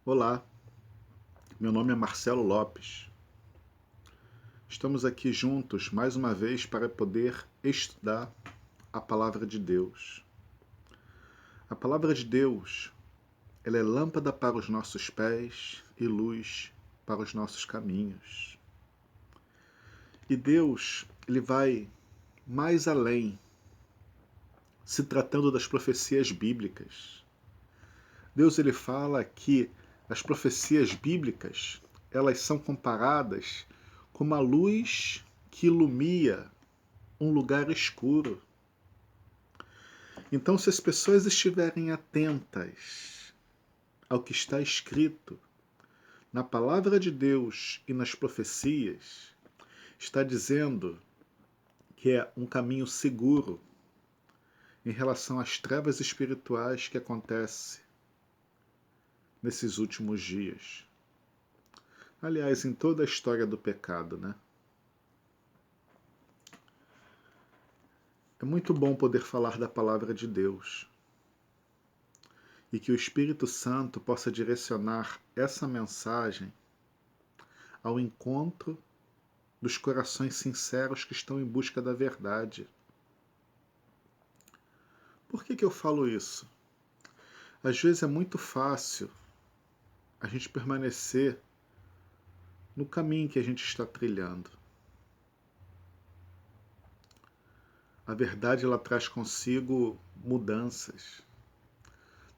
Olá, meu nome é Marcelo Lopes. Estamos aqui juntos mais uma vez para poder estudar a Palavra de Deus. A Palavra de Deus, ela é lâmpada para os nossos pés e luz para os nossos caminhos. E Deus, ele vai mais além, se tratando das profecias bíblicas. Deus, ele fala que as profecias bíblicas, elas são comparadas como a luz que ilumina um lugar escuro. Então, se as pessoas estiverem atentas ao que está escrito na palavra de Deus e nas profecias, está dizendo que é um caminho seguro em relação às trevas espirituais que acontecem nesses últimos dias. Aliás, em toda a história do pecado, né? É muito bom poder falar da palavra de Deus e que o Espírito Santo possa direcionar essa mensagem ao encontro dos corações sinceros que estão em busca da verdade. Por que eu falo isso? Às vezes é muito fácil a gente permanecer no caminho que a gente está trilhando. A verdade, ela traz consigo mudanças.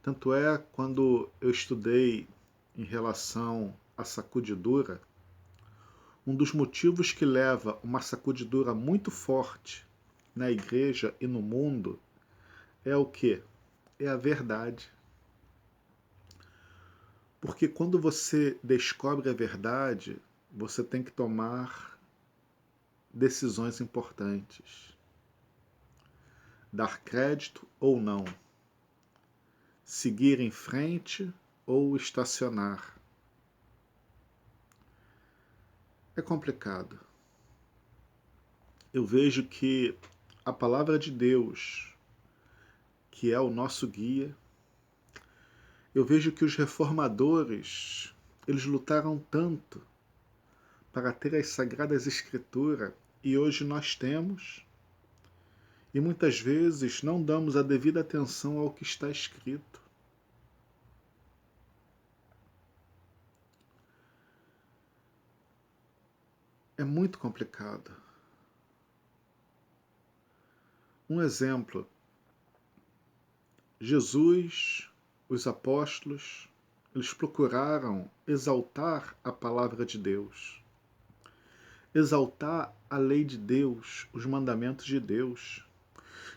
Tanto é, quando eu estudei em relação à sacudidura, um dos motivos que leva uma sacudidura muito forte na igreja e no mundo é o quê? É a verdade. Porque quando você descobre a verdade, você tem que tomar decisões importantes. Dar crédito ou não. Seguir em frente ou estacionar. É complicado. Eu vejo que a palavra de Deus, que é o nosso guia, eu vejo que os reformadores, eles lutaram tanto para ter as Sagradas Escrituras e hoje nós temos, e muitas vezes não damos a devida atenção ao que está escrito. É muito complicado. Um exemplo, Jesus, os apóstolos, eles procuraram exaltar a palavra de Deus, exaltar a lei de Deus, os mandamentos de Deus.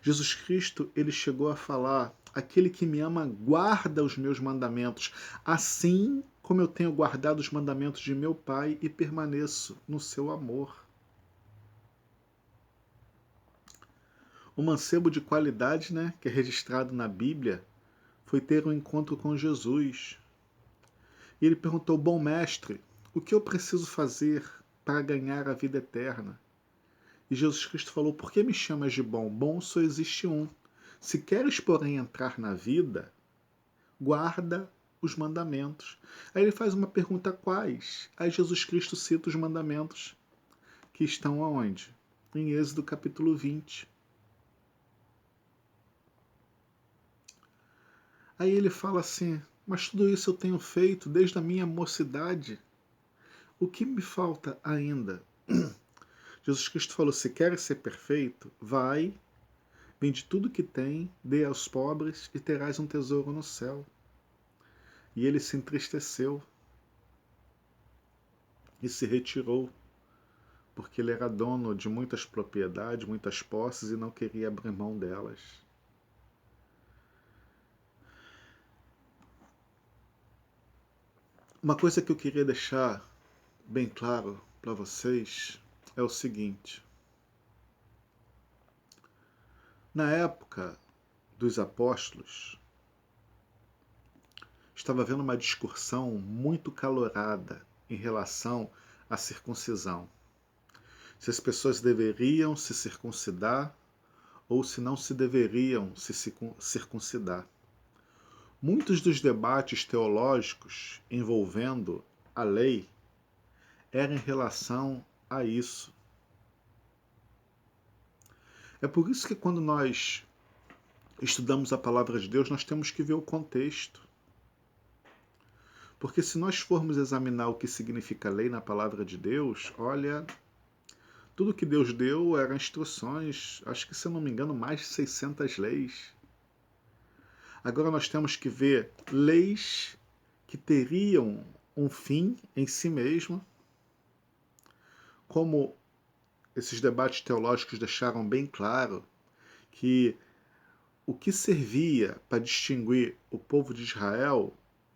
Jesus Cristo, ele chegou a falar: aquele que me ama guarda os meus mandamentos, assim como eu tenho guardado os mandamentos de meu Pai e permaneço no seu amor. O mancebo de qualidade, né, que é registrado na Bíblia, foi ter um encontro com Jesus. E ele perguntou: bom mestre, o que eu preciso fazer para ganhar a vida eterna? E Jesus Cristo falou: por que me chamas de bom? Bom só existe um. Se queres, porém, entrar na vida, guarda os mandamentos. Aí ele faz uma pergunta: quais? Aí Jesus Cristo cita os mandamentos que estão aonde? Em Êxodo capítulo 20. Aí ele fala assim: mas tudo isso eu tenho feito desde a minha mocidade. O que me falta ainda? Jesus Cristo falou: se queres ser perfeito, vai, vende tudo que tem, dê aos pobres e terás um tesouro no céu. E ele se entristeceu e se retirou, porque ele era dono de muitas propriedades, muitas posses e não queria abrir mão delas. Uma coisa que eu queria deixar bem claro para vocês é o seguinte: na época dos apóstolos, estava havendo uma discussão muito calorada em relação à circuncisão. Se as pessoas deveriam se circuncidar ou se não se deveriam se circuncidar. Muitos dos debates teológicos envolvendo a lei eram em relação a isso. É por isso que quando nós estudamos a palavra de Deus, nós temos que ver o contexto. Porque se nós formos examinar o que significa lei na palavra de Deus, olha, tudo que Deus deu eram instruções, acho que se eu não me engano, mais de 600 leis. Agora nós temos que ver leis que teriam um fim em si mesmo, como esses debates teológicos deixaram bem claro que o que servia para distinguir o povo de Israel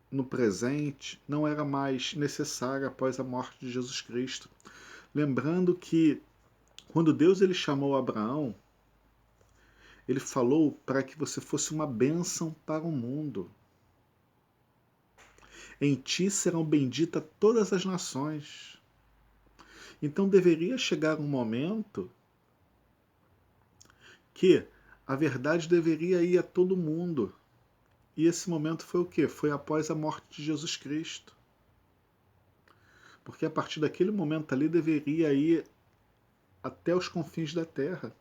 no presente não era mais necessário após a morte de Jesus Cristo. Lembrando que quando Deus ele chamou Abraão, ele falou para que você fosse uma bênção para o mundo. Em ti serão benditas todas as nações. Então deveria chegar um momento que a verdade deveria ir a todo mundo. E esse momento foi o quê? Foi após a morte de Jesus Cristo. Porque a partir daquele momento ali deveria ir até os confins da terra.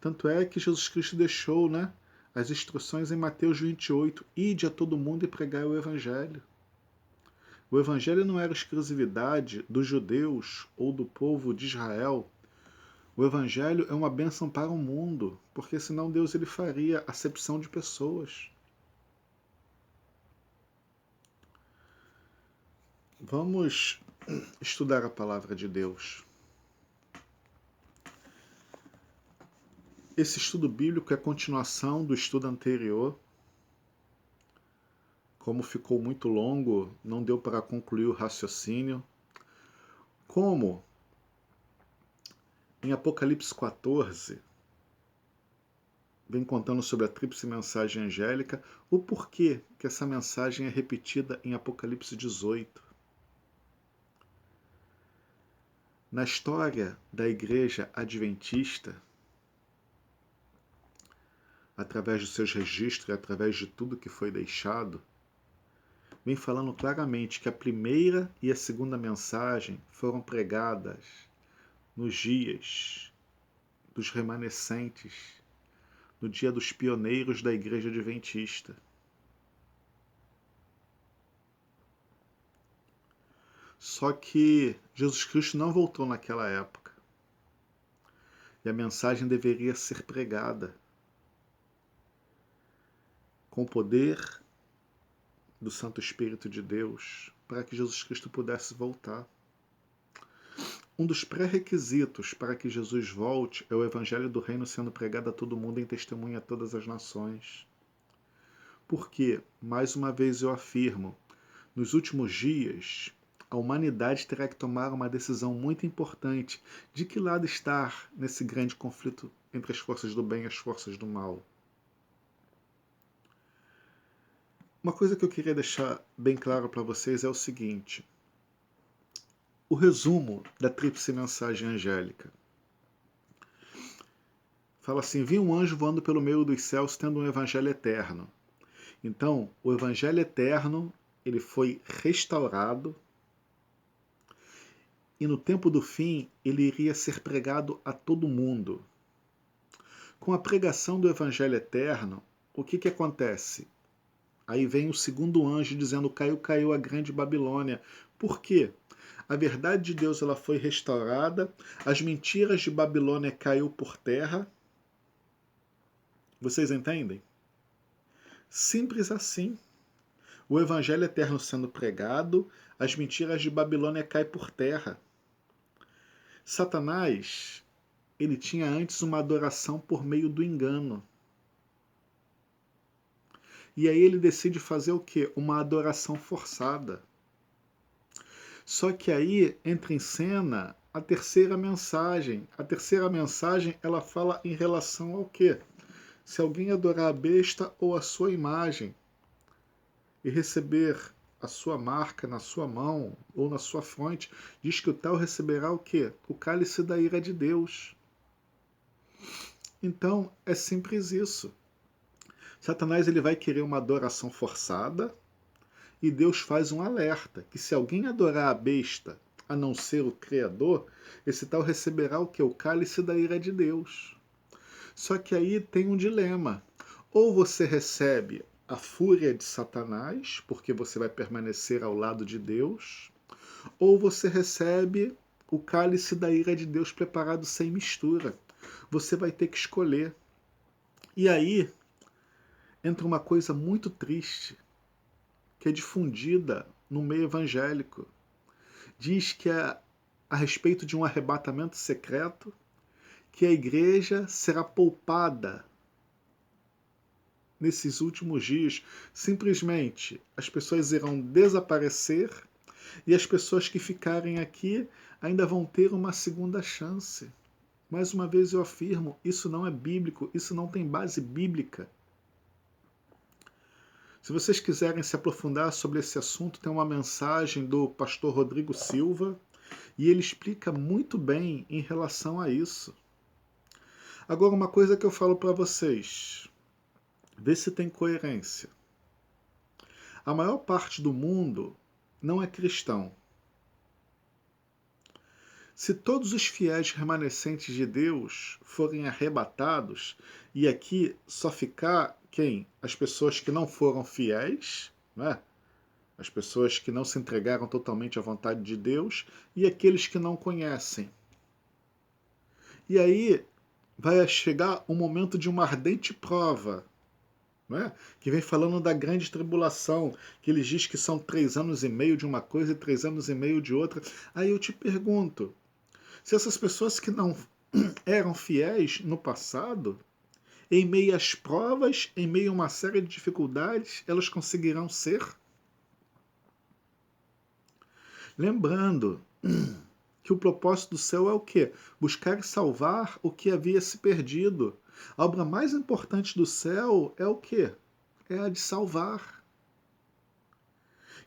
Tanto é que Jesus Cristo deixou, né, as instruções em Mateus 28, ide a todo mundo e pregai o Evangelho. O Evangelho não era exclusividade dos judeus ou do povo de Israel. O Evangelho é uma bênção para o mundo, porque senão Deus ele faria acepção de pessoas. Vamos estudar a palavra de Deus. Esse estudo bíblico é a continuação do estudo anterior. Como ficou muito longo, não deu para concluir o raciocínio. Como em Apocalipse 14, vem contando sobre a tríplice mensagem angélica, o porquê que essa mensagem é repetida em Apocalipse 18. Na história da Igreja Adventista, através dos seus registros e através de tudo que foi deixado, vem falando claramente que a primeira e a segunda mensagem foram pregadas nos dias dos remanescentes, no dia dos pioneiros da Igreja Adventista. Só que Jesus Cristo não voltou naquela época. E a mensagem deveria ser pregada com o poder do Santo Espírito de Deus para que Jesus Cristo pudesse voltar. Um dos pré-requisitos para que Jesus volte é o Evangelho do Reino sendo pregado a todo mundo em testemunha a todas as nações. Porque, mais uma vez eu afirmo, nos últimos dias, a humanidade terá que tomar uma decisão muito importante de que lado estar nesse grande conflito entre as forças do bem e as forças do mal. Uma coisa que eu queria deixar bem claro para vocês é o seguinte: o resumo da tríplice mensagem angélica. Fala assim: vi um anjo voando pelo meio dos céus tendo um evangelho eterno. Então, o evangelho eterno, ele foi restaurado e no tempo do fim ele iria ser pregado a todo mundo. Com a pregação do evangelho eterno, o que acontece? Aí vem o segundo anjo dizendo: caiu, caiu a grande Babilônia. Por quê? A verdade de Deus ela foi restaurada, as mentiras de Babilônia caiu por terra. Vocês entendem? Simples assim. O evangelho eterno sendo pregado, as mentiras de Babilônia caem por terra. Satanás, ele tinha antes uma adoração por meio do engano. E aí ele decide fazer o quê? Uma adoração forçada. Só que aí entra em cena a terceira mensagem. A terceira mensagem, ela fala em relação ao quê? Se alguém adorar a besta ou a sua imagem e receber a sua marca na sua mão ou na sua fronte, diz que o tal receberá o quê? O cálice da ira de Deus. Então, é simples isso. Satanás ele vai querer uma adoração forçada e Deus faz um alerta, que se alguém adorar a besta, a não ser o Criador, esse tal receberá o que? O cálice da ira de Deus. Só que aí tem um dilema. Ou você recebe a fúria de Satanás, porque você vai permanecer ao lado de Deus, ou você recebe o cálice da ira de Deus preparado sem mistura. Você vai ter que escolher. E aí entra uma coisa muito triste, que é difundida no meio evangélico. Diz que é a respeito de um arrebatamento secreto, que a igreja será poupada nesses últimos dias. Simplesmente as pessoas irão desaparecer e as pessoas que ficarem aqui ainda vão ter uma segunda chance. Mais uma vez eu afirmo, isso não é bíblico, isso não tem base bíblica. Se vocês quiserem se aprofundar sobre esse assunto, tem uma mensagem do pastor Rodrigo Silva e ele explica muito bem em relação a isso. Agora, uma coisa que eu falo para vocês, vê se tem coerência. A maior parte do mundo não é cristão. Se todos os fiéis remanescentes de Deus forem arrebatados, e aqui só ficar quem? As pessoas que não foram fiéis, né? As pessoas que não se entregaram totalmente à vontade de Deus, e aqueles que não conhecem. E aí vai chegar um momento de uma ardente prova, né? Que vem falando da grande tribulação, que ele diz que são 3 anos e meio de uma coisa e 3 anos e meio de outra. Aí eu te pergunto, se essas pessoas que não eram fiéis no passado, em meio às provas, em meio a uma série de dificuldades, elas conseguirão ser? Lembrando que o propósito do céu é o quê? Buscar e salvar o que havia se perdido. A obra mais importante do céu é o quê? É a de salvar.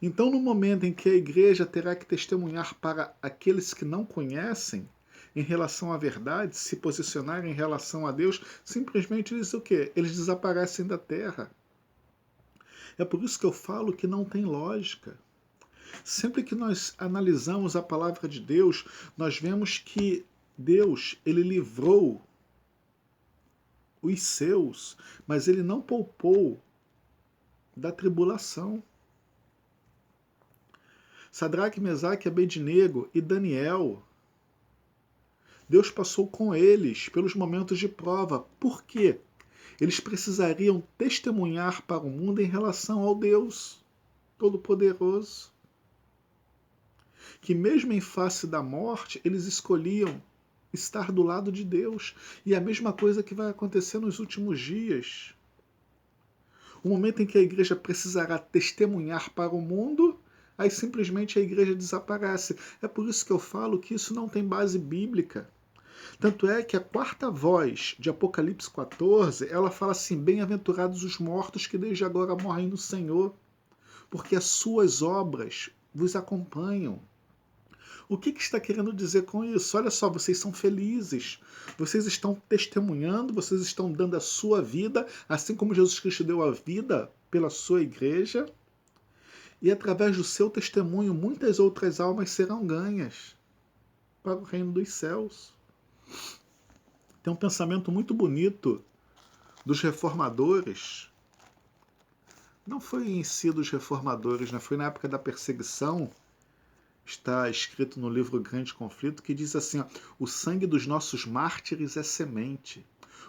Então, no momento em que a igreja terá que testemunhar para aqueles que não conhecem, em relação à verdade, se posicionar em relação a Deus, simplesmente eles o quê? Eles desaparecem da terra. É por isso que eu falo que não tem lógica. Sempre que nós analisamos a palavra de Deus, nós vemos que Deus, ele livrou os seus, mas ele não poupou da tribulação. Sadraque, Mesaque, Abednego e Daniel, Deus passou com eles pelos momentos de prova. Por quê? Eles precisariam testemunhar para o mundo em relação ao Deus Todo-Poderoso. Que mesmo em face da morte, eles escolhiam estar do lado de Deus. E a mesma coisa que vai acontecer nos últimos dias. O momento em que a igreja precisará testemunhar para o mundo, aí simplesmente a igreja desaparece. É por isso que eu falo que isso não tem base bíblica. Tanto é que a quarta voz de Apocalipse 14, ela fala assim, bem-aventurados os mortos que desde agora morrem no Senhor, porque as suas obras vos acompanham. O que está querendo dizer com isso? Olha só, vocês são felizes, vocês estão testemunhando, vocês estão dando a sua vida, assim como Jesus Cristo deu a vida pela sua igreja, e através do seu testemunho muitas outras almas serão ganhas para o reino dos céus. Tem um pensamento muito bonito dos reformadores. Não foi em si dos reformadores, né? Foi na época da perseguição. Está escrito no livro Grande Conflito, que diz assim, ó, o sangue dos nossos mártires é semente.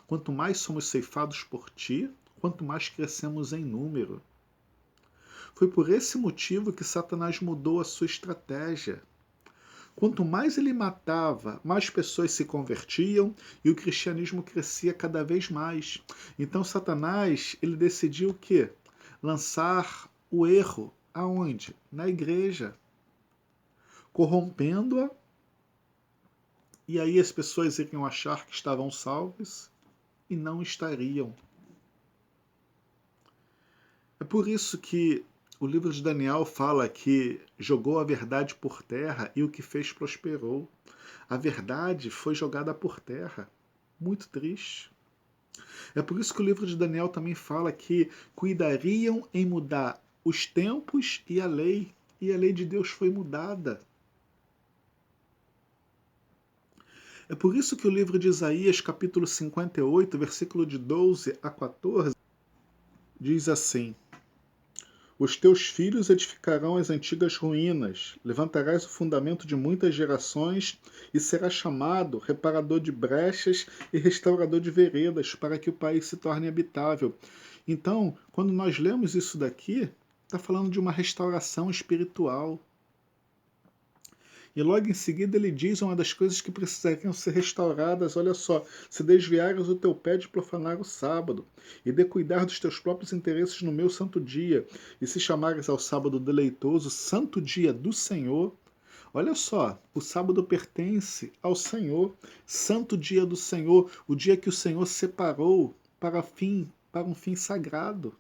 Quanto mais somos ceifados por ti, quanto mais crescemos em número. Foi por esse motivo que Satanás mudou a sua estratégia. Quanto mais ele matava, mais pessoas se convertiam e o cristianismo crescia cada vez mais. Então Satanás, ele decidiu o quê? Lançar o erro. Aonde? Na igreja. Corrompendo-a, e aí as pessoas iriam achar que estavam salvas e não estariam. É por isso que o livro de Daniel fala que jogou a verdade por terra e o que fez prosperou. A verdade foi jogada por terra. Muito triste. É por isso que o livro de Daniel também fala que cuidariam em mudar os tempos e a lei de Deus foi mudada. É por isso que o livro de Isaías, capítulo 58, versículo de 12 a 14, diz assim: Os teus filhos edificarão as antigas ruínas, levantarás o fundamento de muitas gerações e serás chamado reparador de brechas e restaurador de veredas, para que o país se torne habitável. Então, quando nós lemos isso daqui, está falando de uma restauração espiritual. E logo em seguida ele diz uma das coisas que precisariam ser restauradas. Olha só: se desviares o teu pé de profanar o sábado, e de cuidar dos teus próprios interesses no meu santo dia, e se chamares ao sábado deleitoso, santo dia do Senhor. Olha só, o sábado pertence ao Senhor, santo dia do Senhor, o dia que o Senhor separou para um fim sagrado.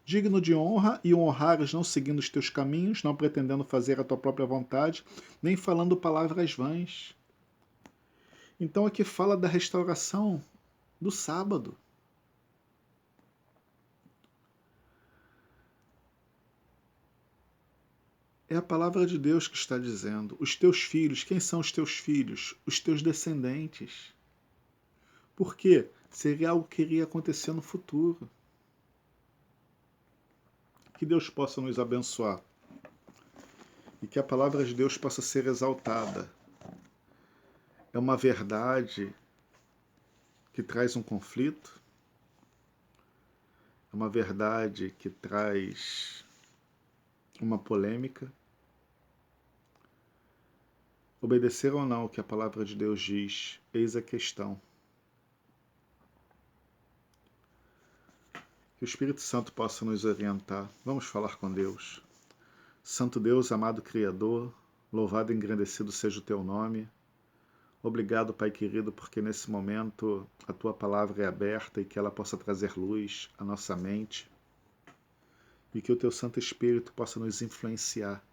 Digno de honra e o honrares não seguindo os teus caminhos, não pretendendo fazer a tua própria vontade, nem falando palavras vãs. Então aqui fala da restauração do sábado. É a palavra de Deus que está dizendo. Os teus filhos, quem são os teus filhos? Os teus descendentes. Por quê? Seria algo que iria acontecer no futuro. Que Deus possa nos abençoar. E que a palavra de Deus possa ser exaltada. É uma verdade que traz um conflito. É uma verdade que traz uma polêmica. Obedecer ou não o que a palavra de Deus diz, eis a questão. Que o Espírito Santo possa nos orientar. Vamos falar com Deus. Santo Deus, amado Criador, louvado e engrandecido seja o teu nome. Obrigado, Pai querido, porque nesse momento a tua palavra é aberta e que ela possa trazer luz à nossa mente e que o teu Santo Espírito possa nos influenciar.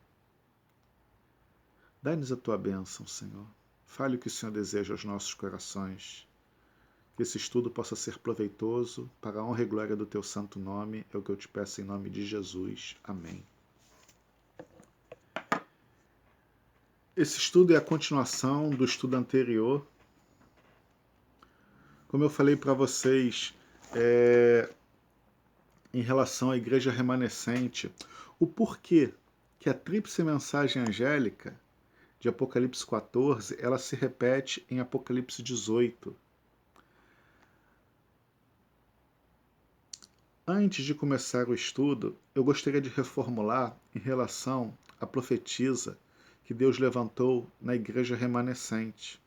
Dai-nos a tua bênção, Senhor. Fale o que o Senhor deseja aos nossos corações. Que esse estudo possa ser proveitoso para a honra e glória do teu santo nome. É o que eu te peço em nome de Jesus. Amém. Esse estudo é a continuação do estudo anterior. Como eu falei para vocês, em relação à igreja remanescente, o porquê que a tríplice mensagem angélica de Apocalipse 14, ela se repete em Apocalipse 18. Antes de começar o estudo, eu gostaria de reformular em relação à profetisa que Deus levantou na igreja remanescente.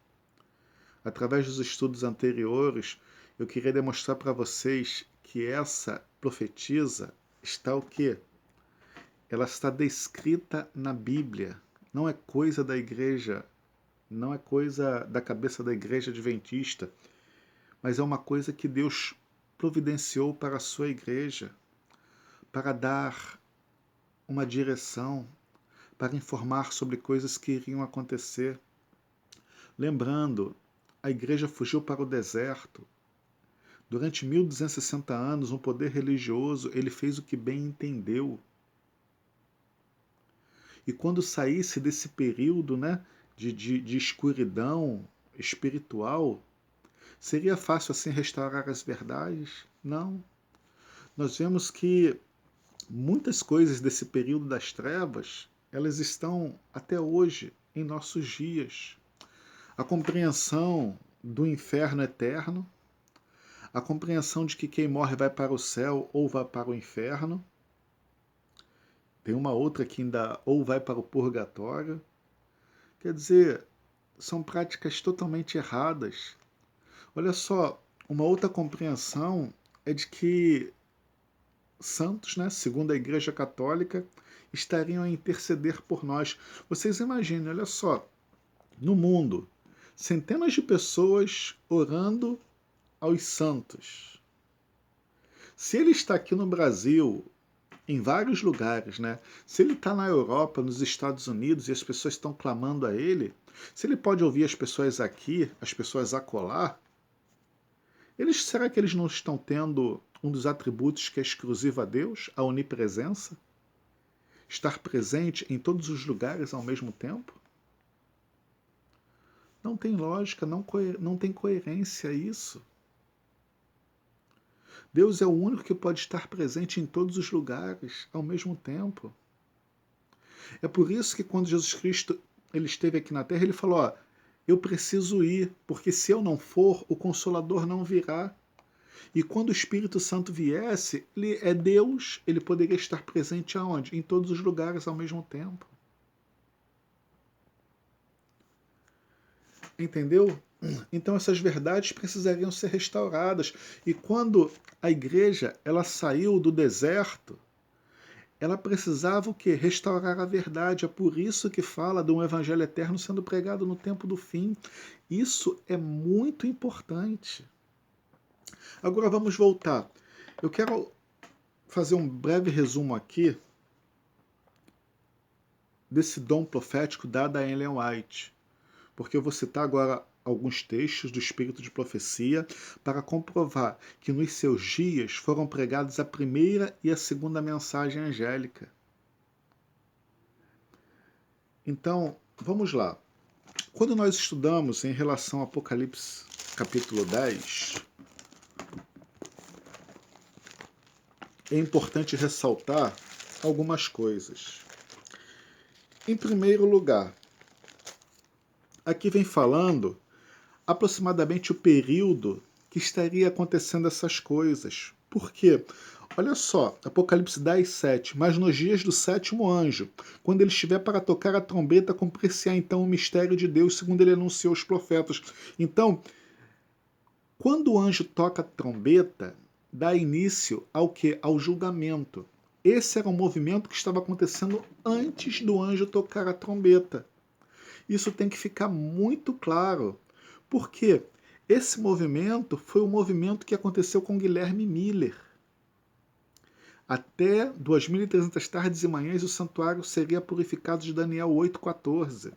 Através dos estudos anteriores, eu queria demonstrar para vocês que essa profetisa está o quê? Ela está descrita na Bíblia. Não é coisa da igreja, não é coisa da cabeça da igreja adventista, mas é uma coisa que Deus providenciou para a sua igreja, para dar uma direção, para informar sobre coisas que iriam acontecer. Lembrando, a igreja fugiu para o deserto. Durante 1260 anos, um poder religioso, ele fez o que bem entendeu. E quando saísse desse período, né, de escuridão espiritual, seria fácil assim restaurar as verdades? Não. Nós vemos que muitas coisas desse período das trevas, elas estão até hoje em nossos dias. A compreensão do inferno eterno, a compreensão de que quem morre vai para o céu ou vai para o inferno. Tem uma outra que ainda ou vai para o purgatório. Quer dizer, são práticas totalmente erradas. Olha só, uma outra compreensão é de que santos, né, segundo a Igreja Católica, estariam a interceder por nós. Vocês imaginem, olha só, no mundo, centenas de pessoas orando aos santos. Se ele está aqui no Brasil, em vários lugares, né? Se ele está na Europa, nos Estados Unidos, e as pessoas estão clamando a ele, se ele pode ouvir as pessoas aqui, as pessoas acolá, Será que eles não estão tendo um dos atributos que é exclusivo a Deus, a onipresença? Estar presente em todos os lugares ao mesmo tempo? Não tem lógica, não tem coerência isso. Deus é o único que pode estar presente em todos os lugares ao mesmo tempo. É por isso que quando Jesus Cristo ele esteve aqui na Terra, ele falou, ó, eu preciso ir, porque se eu não for, o Consolador não virá. E quando o Espírito Santo viesse, ele é Deus, ele poderia estar presente aonde? Em todos os lugares ao mesmo tempo. Entendeu? Então essas verdades precisariam ser restauradas. E quando a igreja ela saiu do deserto, ela precisava o quê? Restaurar a verdade. É por isso que fala de um evangelho eterno sendo pregado no tempo do fim. Isso é muito importante. Agora vamos voltar. Eu quero fazer um breve resumo aqui desse dom profético dado a Ellen White, porque eu vou citar agora alguns textos do Espírito de Profecia para comprovar que nos seus dias foram pregados a primeira e a segunda mensagem angélica. Então, vamos lá. Quando nós estudamos em relação ao Apocalipse capítulo 10, é importante ressaltar algumas coisas. Em primeiro lugar, aqui vem falando aproximadamente o período que estaria acontecendo essas coisas. Por quê? Olha só, Apocalipse 10, 7. Mas nos dias do sétimo anjo, quando ele estiver para tocar a trombeta, cumprir-se-á então o mistério de Deus, segundo ele anunciou aos profetas. Então, quando o anjo toca a trombeta, dá início ao quê? Ao julgamento. Esse era um movimento que estava acontecendo antes do anjo tocar a trombeta. Isso tem que ficar muito claro. Por quê? Esse movimento foi o movimento que aconteceu com Guilherme Miller. Até 2300 tardes e manhãs o santuário seria purificado de Daniel 8,14.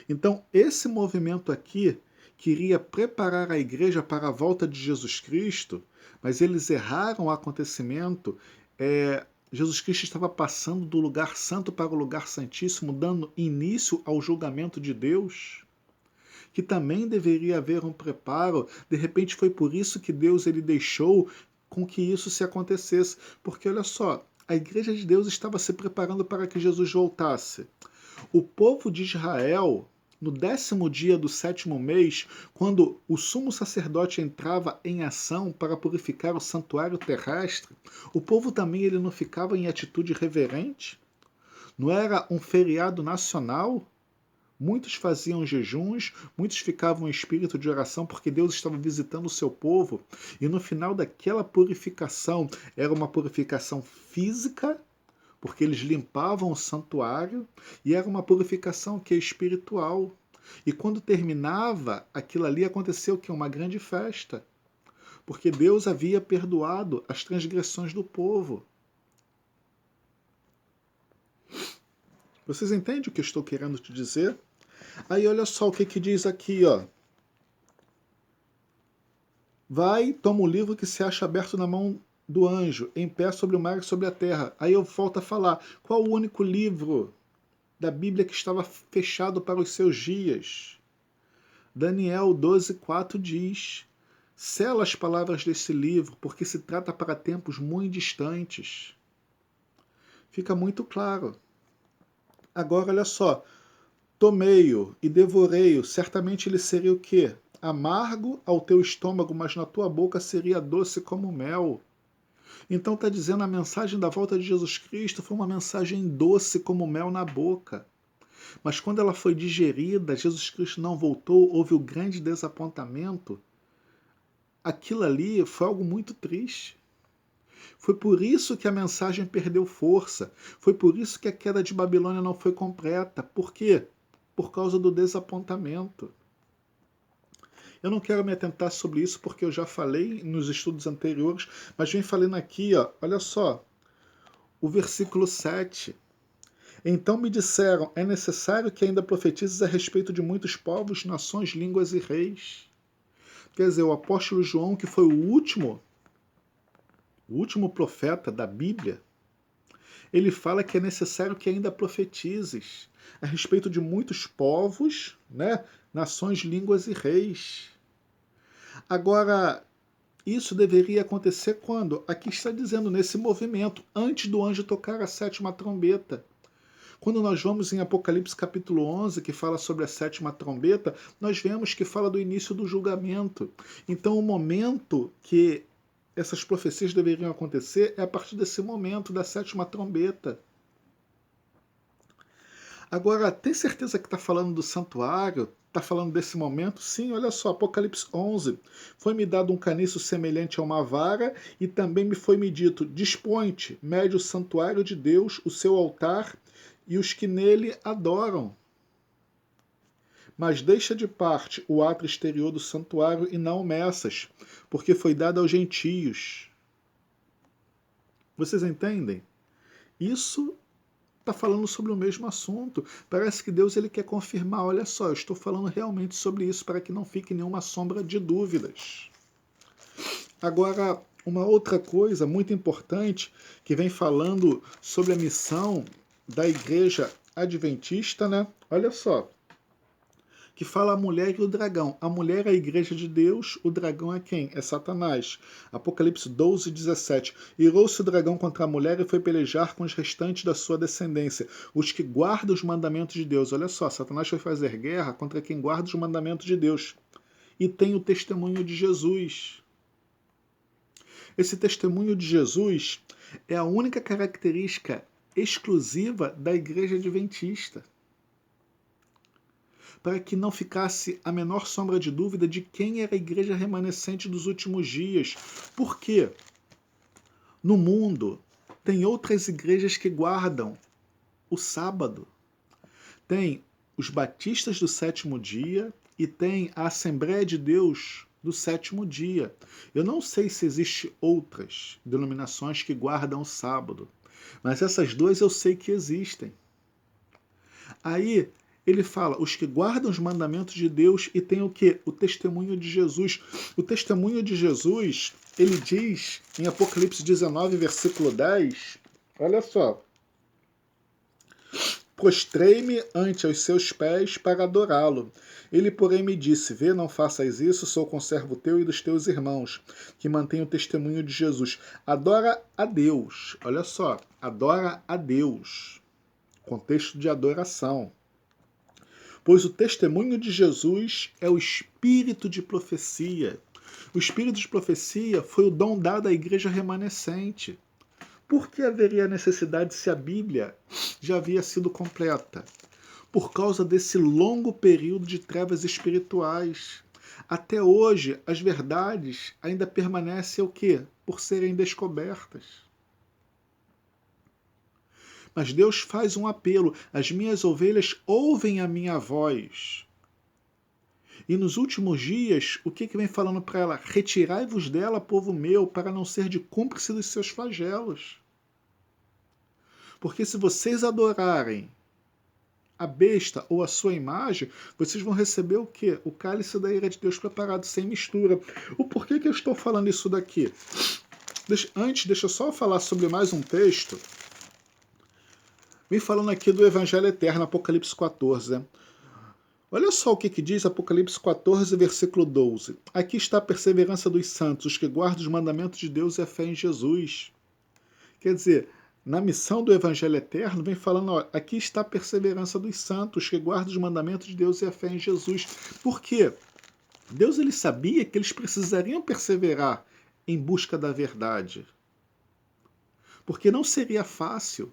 Então, esse movimento aqui queria preparar a igreja para a volta de Jesus Cristo, mas eles erraram o acontecimento. Jesus Cristo estava passando do lugar santo para o lugar santíssimo, dando início ao julgamento de Deus, que também deveria haver um preparo. De repente foi por isso que Deus ele deixou com que isso se acontecesse. Porque olha só, a igreja de Deus estava se preparando para que Jesus voltasse. O povo de Israel, no 10º dia do 7º mês, quando o sumo sacerdote entrava em ação para purificar o santuário terrestre, o povo também ele não ficava em atitude reverente? Não era um feriado nacional? Muitos faziam jejuns, muitos ficavam em espírito de oração porque Deus estava visitando o seu povo. E no final daquela purificação, era uma purificação física, porque eles limpavam o santuário, e era uma purificação que é espiritual. E quando terminava, aquilo ali aconteceu que uma grande festa, porque Deus havia perdoado as transgressões do povo. Vocês entendem o que eu estou querendo te dizer? Aí olha só o que diz aqui, ó. Vai, toma o livro que se acha aberto na mão do anjo, em pé sobre o mar e sobre a terra. Aí eu volto a falar, qual o único livro da Bíblia que estava fechado para os seus dias? Daniel 12,4 diz, sela as palavras desse livro, porque se trata para tempos muito distantes. Fica muito claro. Agora, olha só, tomei-o e devorei-o, certamente ele seria o quê? Amargo ao teu estômago, mas na tua boca seria doce como mel. Então está dizendo, a mensagem da volta de Jesus Cristo foi uma mensagem doce como mel na boca. Mas quando ela foi digerida, Jesus Cristo não voltou, houve o grande desapontamento. Aquilo ali foi algo muito triste. Foi por isso que a mensagem perdeu força. Foi por isso que a queda de Babilônia não foi completa. Por quê? Por causa do desapontamento. Eu não quero me atentar sobre isso porque eu já falei nos estudos anteriores, mas vem falando aqui, ó, olha só, o versículo 7. Então me disseram, é necessário que ainda profetizes a respeito de muitos povos, nações, línguas e reis. Quer dizer, o apóstolo João, que foi o último profeta da Bíblia, ele fala que é necessário que ainda profetizes a respeito de muitos povos, né, nações, línguas e reis. Agora, isso deveria acontecer quando? Aqui está dizendo, nesse movimento, antes do anjo tocar a sétima trombeta. Quando nós vamos em Apocalipse capítulo 11, que fala sobre a sétima trombeta, nós vemos que fala do início do julgamento. Então, o momento que essas profecias deveriam acontecer é a partir desse momento da sétima trombeta. Agora, tem certeza que está falando do santuário? Está falando desse momento? Sim, olha só, Apocalipse 11. Foi-me dado um caniço semelhante a uma vara, e também me foi-me dito, dispõe-te, mede o santuário de Deus, o seu altar, e os que nele adoram. Mas deixa de parte o átrio exterior do santuário e não o meças, porque foi dado aos gentios. Vocês entendem? Isso está falando sobre o mesmo assunto. Parece que Deus ele quer confirmar, olha só, eu estou falando realmente sobre isso para que não fique nenhuma sombra de dúvidas. Agora, uma outra coisa muito importante que vem falando sobre a missão da igreja adventista, né? Olha só, que fala a mulher e o dragão. A mulher é a igreja de Deus, o dragão é quem? É Satanás. Apocalipse 12, 17. Irou-se o dragão contra a mulher e foi pelejar com os restantes da sua descendência, os que guardam os mandamentos de Deus. Olha só, Satanás foi fazer guerra contra quem guarda os mandamentos de Deus. E tem o testemunho de Jesus. Esse testemunho de Jesus é a única característica exclusiva da igreja adventista, para que não ficasse a menor sombra de dúvida de quem era a igreja remanescente dos últimos dias. Por quê? No mundo tem outras igrejas que guardam o sábado. Tem os batistas do sétimo dia e tem a Assembleia de Deus do sétimo dia. Eu não sei se existem outras denominações que guardam o sábado, mas essas duas eu sei que existem. Aí ele fala, os que guardam os mandamentos de Deus e tem o quê? O testemunho de Jesus. O testemunho de Jesus, ele diz em Apocalipse 19, versículo 10, olha só, prostrei-me ante os seus pés para adorá-lo. Ele, porém, me disse, vê, não faças isso, sou conservo teu e dos teus irmãos, que mantêm o testemunho de Jesus. Adora a Deus, olha só, adora a Deus. Contexto de adoração. Pois o testemunho de Jesus é o espírito de profecia. O espírito de profecia foi o dom dado à igreja remanescente. Por que haveria necessidade se a Bíblia já havia sido completa? Por causa desse longo período de trevas espirituais. Até hoje, as verdades ainda permanecem o quê? Por serem descobertas. Mas Deus faz um apelo: as minhas ovelhas ouvem a minha voz. E nos últimos dias, o que vem falando para ela? Retirai-vos dela, povo meu, para não ser de cúmplice dos seus flagelos. Porque se vocês adorarem a besta ou a sua imagem, vocês vão receber o quê? O cálice da ira de Deus preparado sem mistura. O porquê que eu estou falando isso daqui? Antes, deixa eu só falar sobre mais um texto. Vem falando aqui do Evangelho Eterno, Apocalipse 14. Né? Olha só o que diz Apocalipse 14, versículo 12. Aqui está a perseverança dos santos, os que guardam os mandamentos de Deus e a fé em Jesus. Quer dizer, na missão do Evangelho Eterno, vem falando, ó, aqui está a perseverança dos santos, que guardam os mandamentos de Deus e a fé em Jesus. Por quê? Deus ele sabia que eles precisariam perseverar em busca da verdade. Porque não seria fácil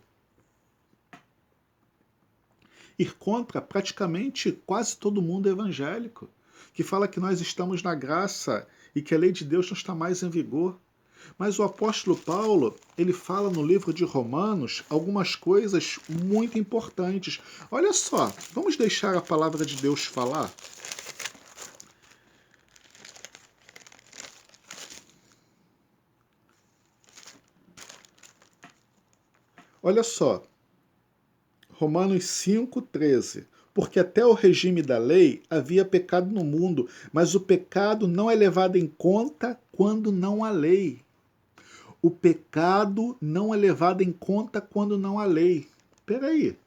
ir contra praticamente quase todo mundo evangélico, que fala que nós estamos na graça e que a lei de Deus não está mais em vigor. Mas o apóstolo Paulo, ele fala no livro de Romanos algumas coisas muito importantes. Olha só, vamos deixar a palavra de Deus falar? Olha só, Romanos 5,13. Porque até o regime da lei havia pecado no mundo, mas o pecado não é levado em conta quando não há lei. O pecado não é levado em conta quando não há lei. Peraí,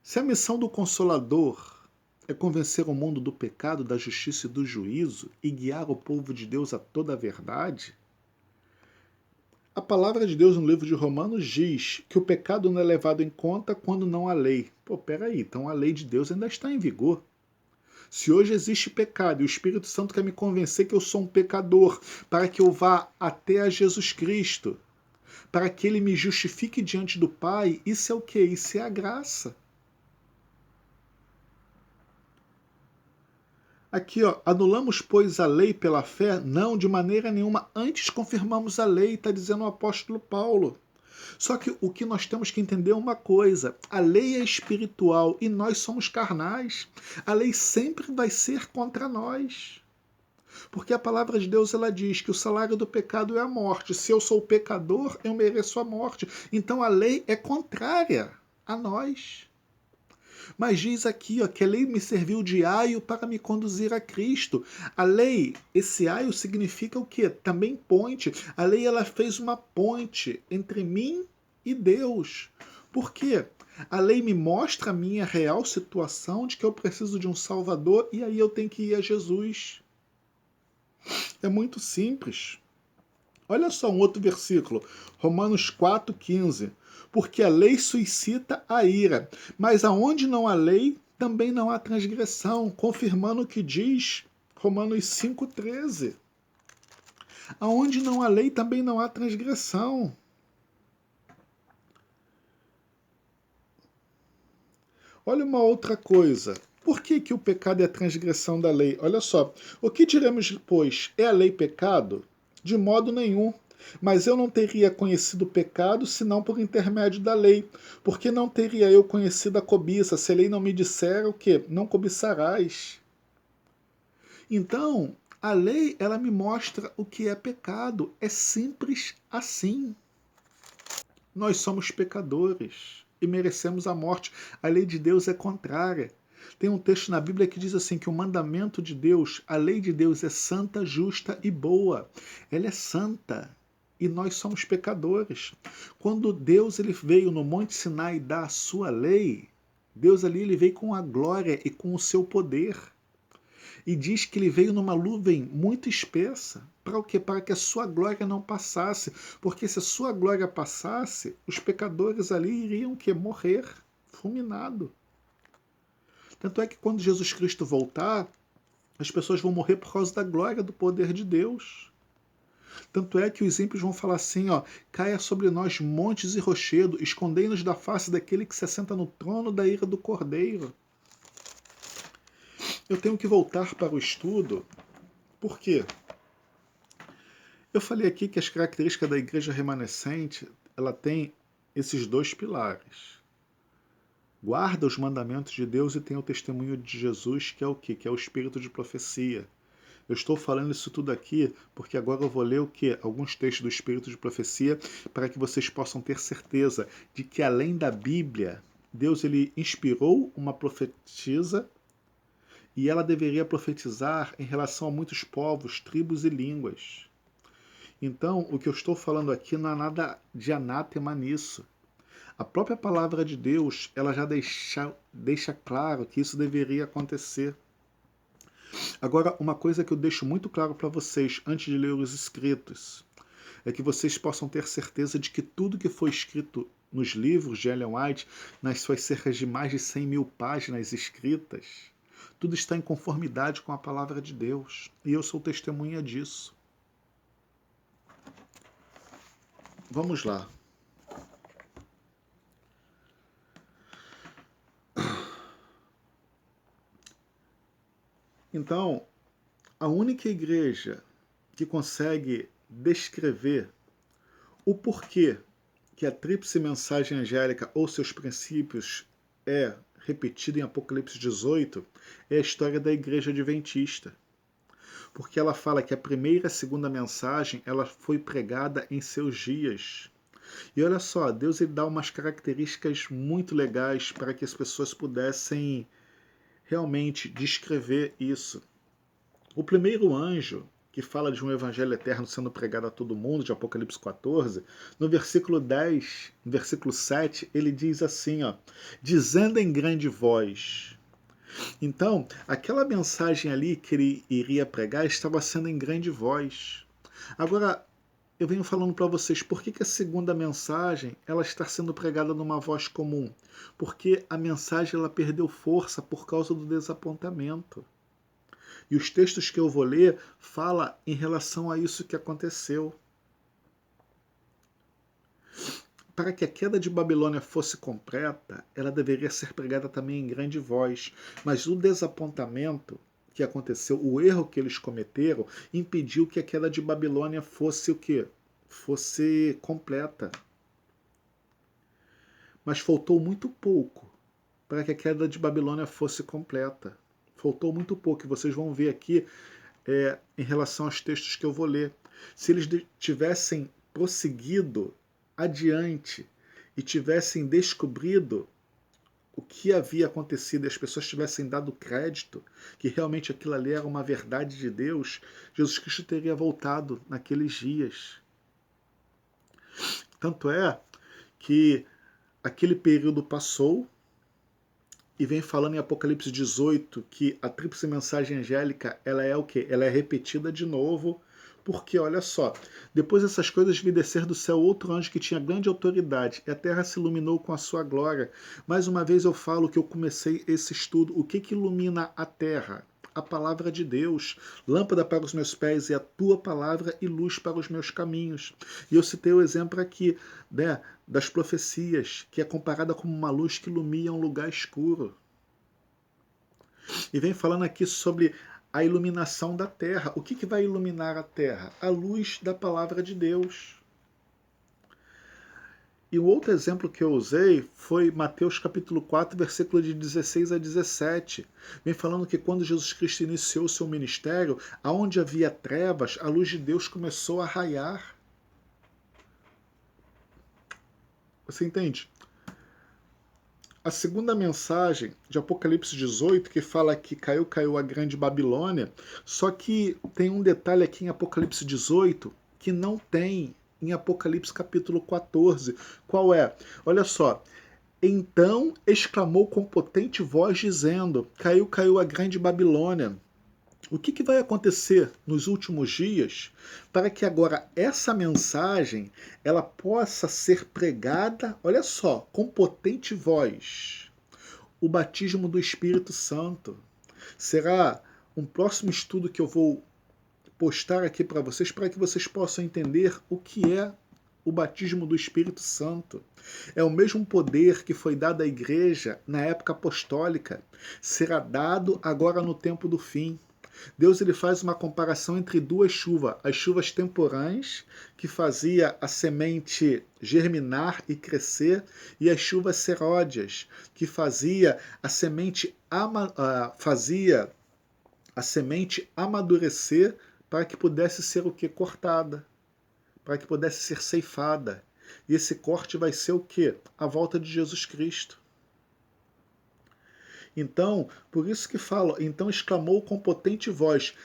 se a missão do Consolador é convencer o mundo do pecado, da justiça e do juízo e guiar o povo de Deus a toda a verdade, a palavra de Deus no livro de Romanos diz que o pecado não é levado em conta quando não há lei. Pô, peraí, então a lei de Deus ainda está em vigor. Se hoje existe pecado e o Espírito Santo quer me convencer que eu sou um pecador, para que eu vá até a Jesus Cristo, para que ele me justifique diante do Pai, isso é o quê? Isso é a graça. Aqui, ó, anulamos, pois, a lei pela fé? Não, de maneira nenhuma. Antes confirmamos a lei, está dizendo o apóstolo Paulo. Só que o que nós temos que entender é uma coisa: a lei é espiritual e nós somos carnais. A lei sempre vai ser contra nós. Porque a palavra de Deus ela diz que o salário do pecado é a morte. Se eu sou pecador, eu mereço a morte. Então a lei é contrária a nós. Mas diz aqui, ó, que a lei me serviu de aio para me conduzir a Cristo. A lei, esse aio significa o quê? Também ponte. A lei ela fez uma ponte entre mim e Deus. Por quê? A lei me mostra a minha real situação de que eu preciso de um Salvador e aí eu tenho que ir a Jesus. É muito simples. Olha só um outro versículo, Romanos 4,15. Porque a lei suscita a ira, mas aonde não há lei, também não há transgressão, confirmando o que diz Romanos 5,13. Aonde não há lei, também não há transgressão. Olha uma outra coisa. Por que o pecado é a transgressão da lei? Olha só. O que diremos, pois? É a lei pecado? De modo nenhum. Mas eu não teria conhecido o pecado senão por intermédio da lei. Porque não teria eu conhecido a cobiça, se a lei não me dissera o quê? Não cobiçarás. Então, a lei, ela me mostra o que é pecado. É simples assim. Nós somos pecadores e merecemos a morte. A lei de Deus é contrária. Tem um texto na Bíblia que diz assim que o mandamento de Deus, a lei de Deus é santa, justa e boa. Ela é santa e nós somos pecadores. Quando Deus ele veio no Monte Sinai dar a sua lei, Deus ali ele veio com a glória e com o seu poder. E diz que ele veio numa nuvem muito espessa. Para o quê? Para que a sua glória não passasse. Porque se a sua glória passasse, os pecadores ali iriam que morrer, fulminado. Tanto é que quando Jesus Cristo voltar, as pessoas vão morrer por causa da glória do poder de Deus. Tanto é que os ímpios vão falar assim, ó, caia sobre nós montes e rochedo, escondei-nos da face daquele que se assenta no trono da ira do Cordeiro. Eu tenho que voltar para o estudo, por quê? Eu falei aqui que as características da igreja remanescente, ela tem esses dois pilares. Guarda os mandamentos de Deus e tem o testemunho de Jesus, que é o quê? Que é o espírito de profecia. Eu estou falando isso tudo aqui porque agora eu vou ler o quê? Alguns textos do espírito de profecia para que vocês possam ter certeza de que além da Bíblia, Deus ele inspirou uma profetisa e ela deveria profetizar em relação a muitos povos, tribos e línguas. Então, o que eu estou falando aqui não há nada de anátema nisso. A própria palavra de Deus, ela já deixa claro que isso deveria acontecer. Agora, uma coisa que eu deixo muito claro para vocês, antes de ler os escritos, é que vocês possam ter certeza de que tudo que foi escrito nos livros de Ellen White, nas suas cerca de mais de 100 mil páginas escritas, tudo está em conformidade com a palavra de Deus. E eu sou testemunha disso. Vamos lá. Então, a única igreja que consegue descrever o porquê que a tríplice mensagem angélica ou seus princípios é repetida em Apocalipse 18 é a história da igreja adventista. Porque ela fala que a primeira e a segunda mensagem ela foi pregada em seus dias. E olha só, Deus ele dá umas características muito legais para que as pessoas pudessem realmente descrever isso. O primeiro anjo, que fala de um evangelho eterno sendo pregado a todo mundo, de Apocalipse 14, no versículo 10, no versículo 7, ele diz assim, ó, dizendo em grande voz. Então, aquela mensagem ali que ele iria pregar estava sendo em grande voz. Agora, eu venho falando para vocês por que a segunda mensagem ela está sendo pregada numa voz comum. Porque a mensagem ela perdeu força por causa do desapontamento. E os textos que eu vou ler fala em relação a isso que aconteceu. Para que a queda de Babilônia fosse completa, ela deveria ser pregada também em grande voz. Mas o desapontamento que aconteceu, o erro que eles cometeram, impediu que a queda de Babilônia fosse o quê? Fosse completa. Mas faltou muito pouco para que a queda de Babilônia fosse completa. Faltou muito pouco, e vocês vão ver aqui em relação aos textos que eu vou ler. Se eles tivessem prosseguido adiante e tivessem descobrido o que havia acontecido e as pessoas tivessem dado crédito que realmente aquilo ali era uma verdade de Deus, Jesus Cristo teria voltado naqueles dias. Tanto é que aquele período passou e vem falando em Apocalipse 18 que a tríplice mensagem angélica ela é o quê? Ela é repetida de novo, porque olha só, depois dessas coisas vi descer do céu outro anjo que tinha grande autoridade, e a terra se iluminou com a sua glória. Mais uma vez eu falo que eu comecei esse estudo, o que ilumina a terra? A palavra de Deus, lâmpada para os meus pés e a tua palavra e luz para os meus caminhos. E eu citei o exemplo aqui, né, das profecias, que é comparada como uma luz que ilumina um lugar escuro. E vem falando aqui sobre a iluminação da terra. O que vai iluminar a terra? A luz da palavra de Deus. E o outro exemplo que eu usei foi Mateus capítulo 4, versículo de 16 a 17. Vem falando que quando Jesus Cristo iniciou o seu ministério, aonde havia trevas, a luz de Deus começou a raiar. Você entende? A segunda mensagem de Apocalipse 18, que fala que caiu a grande Babilônia, só que tem um detalhe aqui em Apocalipse 18 que não tem em Apocalipse capítulo 14. Qual é? Olha só. Então exclamou com potente voz, dizendo: caiu a grande Babilônia. O que vai acontecer nos últimos dias para que agora essa mensagem ela possa ser pregada, olha só, com potente voz? O batismo do Espírito Santo. Será um próximo estudo que eu vou postar aqui para que vocês possam entender o que é o batismo do Espírito Santo. É o mesmo poder que foi dado à igreja na época apostólica, será dado agora no tempo do fim. Deus ele faz uma comparação entre duas chuvas, as chuvas temporãs, que fazia a semente germinar e crescer, e as chuvas seródias, que fazia a semente amadurecer para que pudesse ser o que? Cortada, para que pudesse ser ceifada. E esse corte vai ser o que? A volta de Jesus Cristo. Então, por isso que falo, então exclamou com potente voz.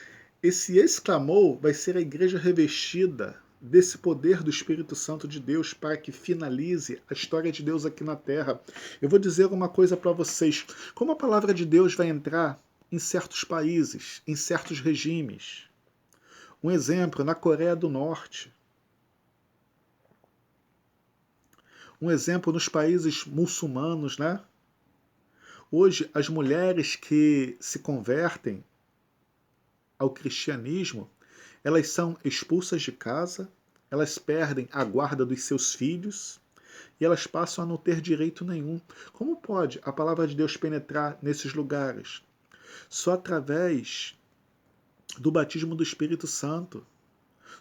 Esse exclamou vai ser a igreja revestida desse poder do Espírito Santo de Deus para que finalize a história de Deus aqui na Terra. Eu vou dizer uma coisa para vocês. Como a palavra de Deus vai entrar em certos países, em certos regimes. Um exemplo, na Coreia do Norte. Um exemplo nos países muçulmanos, né? Hoje, as mulheres que se convertem ao cristianismo, elas são expulsas de casa, elas perdem a guarda dos seus filhos e elas passam a não ter direito nenhum. Como pode a palavra de Deus penetrar nesses lugares? Só através do batismo do Espírito Santo.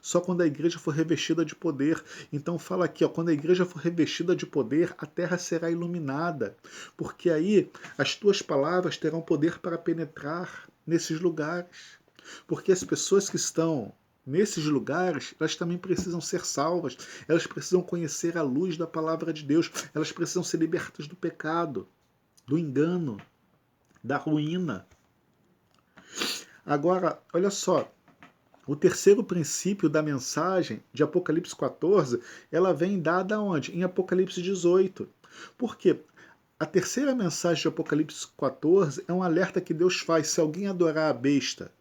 Só quando a igreja for revestida de poder. Então fala aqui, ó, quando a igreja for revestida de poder, a terra será iluminada. Porque aí as tuas palavras terão poder para penetrar nesses lugares. Porque as pessoas que estão nesses lugares, elas também precisam ser salvas. Elas precisam conhecer a luz da palavra de Deus. Elas precisam ser libertas do pecado, do engano, da ruína. Agora, olha só, o terceiro princípio da mensagem de Apocalipse 14, ela vem dada onde? Em Apocalipse 18. Por quê? A terceira mensagem de Apocalipse 14 é um alerta que Deus faz. Se alguém adorar a besta,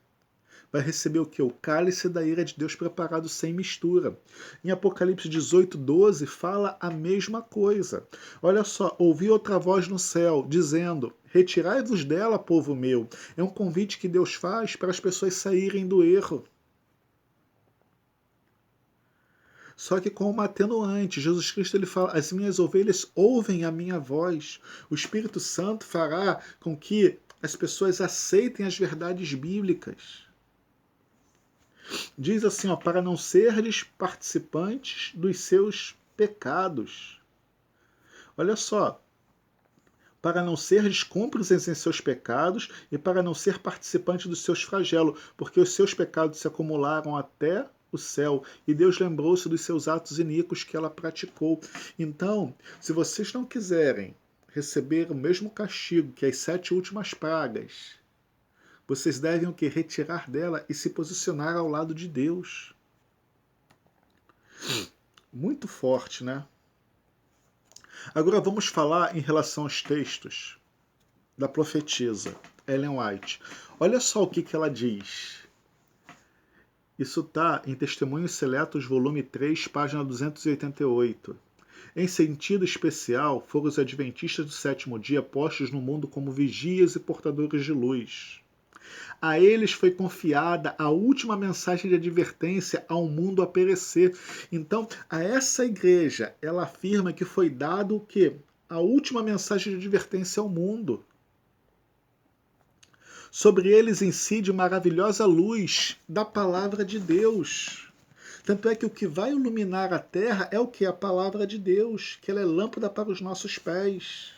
vai receber o quê? O cálice da ira de Deus preparado sem mistura. Em Apocalipse 18, 12, fala a mesma coisa. Olha só, ouvi outra voz no céu, dizendo, retirai-vos dela, povo meu. É um convite que Deus faz para as pessoas saírem do erro. Só que com uma atenuante. Jesus Cristo ele fala, as minhas ovelhas ouvem a minha voz. O Espírito Santo fará com que as pessoas aceitem as verdades bíblicas. Diz assim, ó, para não serdes participantes dos seus pecados. Olha só, para não serdes cúmplices em seus pecados e para não ser participante dos seus flagelos, porque os seus pecados se acumularam até o céu, e Deus lembrou-se dos seus atos iníquos que ela praticou. Então, se vocês não quiserem receber o mesmo castigo que as 7 últimas pragas, vocês devem o que? Retirar dela e se posicionar ao lado de Deus. Muito forte, né? Agora vamos falar em relação aos textos da profetisa Ellen White. Olha só o que ela diz. Isso está em Testemunhos Seletos, volume 3, página 288. Em sentido especial, foram os adventistas do sétimo dia postos no mundo como vigias e portadores de luz. A eles foi confiada a última mensagem de advertência ao mundo a perecer. Então, a essa igreja, ela afirma que foi dado o quê? A última mensagem de advertência ao mundo. Sobre eles incide maravilhosa luz da palavra de Deus. Tanto é que o que vai iluminar a terra é o que? A palavra de Deus, que ela é lâmpada para os nossos pés.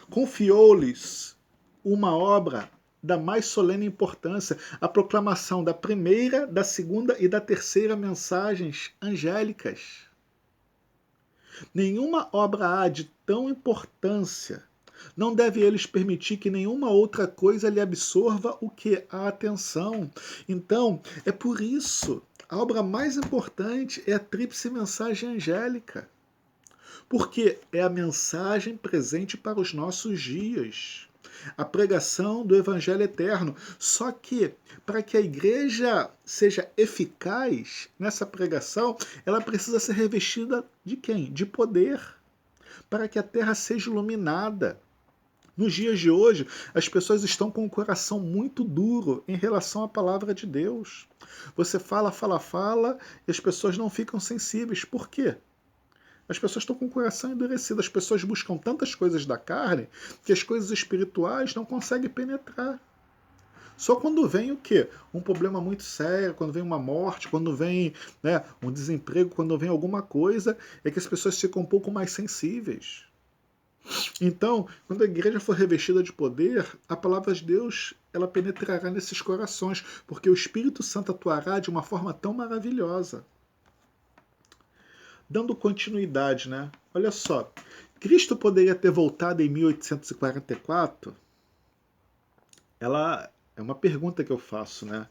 Confiou-lhes uma obra da mais solene importância, a proclamação da primeira, da segunda e da terceira mensagens angélicas. Nenhuma obra há de tão importância. Não deve eles permitir que nenhuma outra coisa lhe absorva o que? A atenção. Então, é por isso, a obra mais importante é a tríplice mensagem angélica. Porque é a mensagem presente para os nossos dias. A pregação do Evangelho eterno. Só que, para que a igreja seja eficaz nessa pregação, ela precisa ser revestida de quem? De poder. Para que a terra seja iluminada. Nos dias de hoje, as pessoas estão com o coração muito duro em relação à palavra de Deus. Você fala, fala, fala, e as pessoas não ficam sensíveis. Por quê? As pessoas estão com o coração endurecido. As pessoas buscam tantas coisas da carne que as coisas espirituais não conseguem penetrar. Só quando vem o quê? Um problema muito sério, quando vem uma morte, quando vem, né, um desemprego, quando vem alguma coisa, é que as pessoas ficam um pouco mais sensíveis. Então, quando a igreja for revestida de poder, a palavra de Deus ela penetrará nesses corações, porque o Espírito Santo atuará de uma forma tão maravilhosa. Dando continuidade, né? Olha só, Cristo poderia ter voltado em 1844? Ela é uma pergunta que eu faço, né?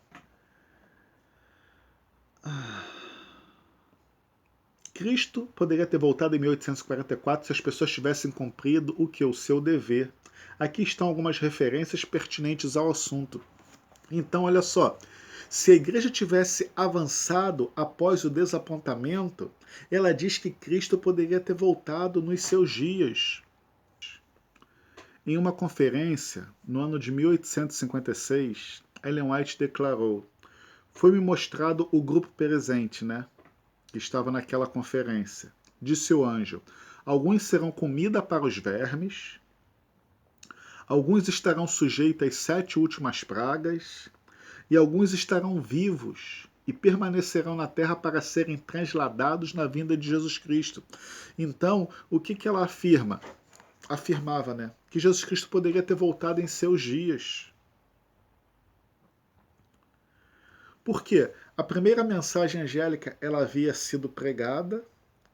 Cristo poderia ter voltado em 1844 se as pessoas tivessem cumprido o que? O seu dever. Aqui estão algumas referências pertinentes ao assunto. Então, olha só. Se a igreja tivesse avançado após o desapontamento, ela diz que Cristo poderia ter voltado nos seus dias. Em uma conferência, no ano de 1856, Ellen White declarou: foi-me mostrado o grupo presente, né? Que estava naquela conferência. Disse o anjo: alguns serão comida para os vermes, alguns estarão sujeitos às 7 últimas pragas, e alguns estarão vivos e permanecerão na terra para serem transladados na vinda de Jesus Cristo. Então, o que ela afirma? Afirmava, né? Que Jesus Cristo poderia ter voltado em seus dias. Por quê? A primeira mensagem angélica, ela havia sido pregada,